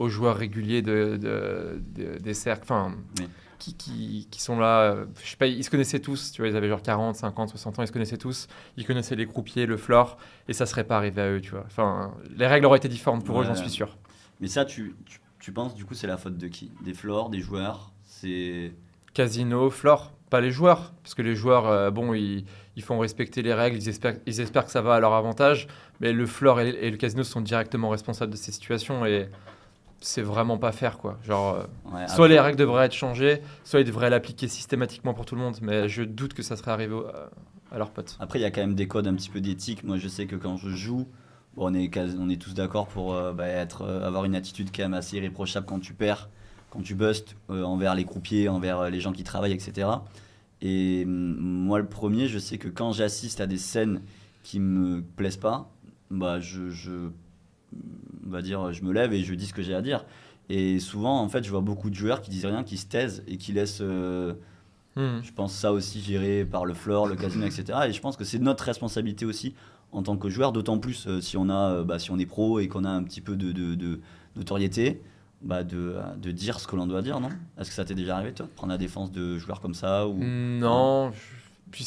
Speaker 2: joueurs réguliers des cercles, enfin,
Speaker 1: Oui.
Speaker 2: qui sont là, je sais pas, ils se connaissaient tous, tu vois, ils avaient genre 40, 50, 60 ans, ils se connaissaient tous, ils connaissaient les croupiers, le floor, et ça serait pas arrivé à eux, tu vois. Enfin, les règles auraient été différentes pour eux, j'en suis sûr.
Speaker 1: Mais ça, tu penses, du coup, c'est la faute de qui? Des floors, des joueurs? C'est...
Speaker 2: Casino, floor, pas les joueurs, parce que les joueurs, bon, ils font respecter les règles, ils espèrent que ça va à leur avantage, mais le floor et le casino sont directement responsables de ces situations, et c'est vraiment pas fair, quoi. Genre,
Speaker 1: Ouais,
Speaker 2: soit les règles devraient être changées, soit ils devraient l'appliquer systématiquement pour tout le monde, mais je doute que ça serait arrivé à leurs potes.
Speaker 1: Après, il y a quand même des codes un petit peu d'éthique. Moi, je sais que quand je joue, bon, on est tous d'accord pour avoir une attitude quand même assez irréprochable quand tu perds, quand tu bustes envers les croupiers, envers les gens qui travaillent, etc. Et moi, le premier, je sais que quand j'assiste à des scènes qui me plaisent pas, bah, on va dire, je me lève et je dis ce que j'ai à dire. Et souvent, en fait, je vois beaucoup de joueurs qui disent rien, qui se taisent et qui laissent... Je pense ça aussi géré par le floor, le casino, etc. Et je pense que c'est notre responsabilité aussi en tant que joueur, d'autant plus si on est pro et qu'on a un petit peu de notoriété, de dire ce que l'on doit dire, non? Est-ce que ça t'est déjà arrivé, toi, de prendre la défense de joueurs comme ça ou...
Speaker 2: Non, puis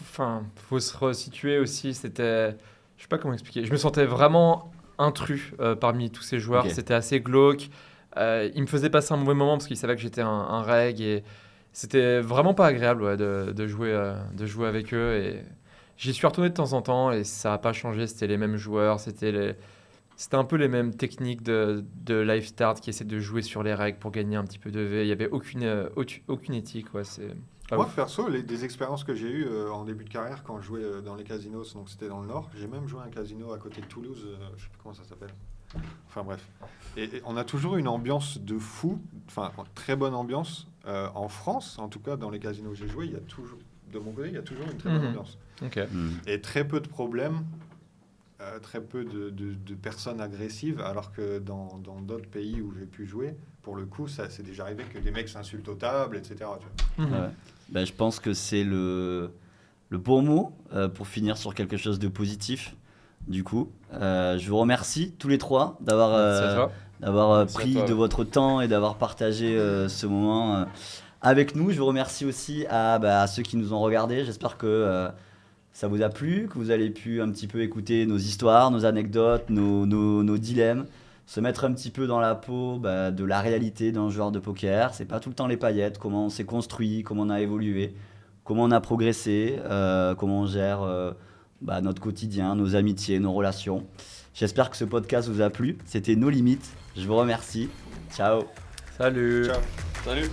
Speaker 2: enfin, faut se resituer aussi, je sais pas comment expliquer, je me sentais vraiment intrus parmi tous ces joueurs,
Speaker 1: Ok.
Speaker 2: c'était assez glauque, il me faisait passer un mauvais moment parce qu'il savait que j'étais un reg, et c'était vraiment pas agréable, ouais, de jouer avec eux, et j'y suis retourné de temps en temps et ça a pas changé, c'était les mêmes joueurs, c'était un peu les mêmes techniques de live start qui essaient de jouer sur les règles pour gagner un petit peu de V. Il n'y avait aucune éthique. Ouais, c'est pas
Speaker 4: Moi,
Speaker 2: ouf.
Speaker 4: perso, des expériences que j'ai eues en début de carrière quand je jouais dans les casinos, donc c'était dans le Nord. J'ai même joué à un casino à côté de Toulouse, je sais plus comment ça s'appelle. Enfin bref. Et on a toujours une ambiance de fou, enfin très bonne ambiance. En France, en tout cas, dans les casinos où j'ai joué, il y a toujours, de mon côté, il y a toujours une très bonne ambiance.
Speaker 2: Ok.
Speaker 4: Et très peu de problèmes. Très peu de personnes agressives, alors que dans d'autres pays où j'ai pu jouer, pour le coup, ça c'est déjà arrivé que des mecs s'insultent aux tables, etc. Tu vois.
Speaker 1: Ouais. Ben, je pense que c'est le bon mot pour finir sur quelque chose de positif. Du coup, je vous remercie tous les trois d'avoir
Speaker 2: Merci à toi.
Speaker 3: Merci
Speaker 1: pris
Speaker 3: à toi,
Speaker 1: de
Speaker 3: ouais.
Speaker 1: votre temps et d'avoir partagé ce moment avec nous. Je vous remercie aussi à ceux qui nous ont regardés. J'espère que ça vous a plu, que vous avez pu un petit peu écouter nos histoires, nos anecdotes, nos dilemmes, se mettre un petit peu dans la peau de la réalité d'un joueur de poker. C'est pas tout le temps les paillettes, comment on s'est construit, comment on a évolué, comment on a progressé, comment on gère notre quotidien, nos amitiés, nos relations. J'espère que ce podcast vous a plu. C'était Nos Limites. Je vous remercie. Ciao.
Speaker 2: Salut.
Speaker 4: Ciao.
Speaker 3: Salut.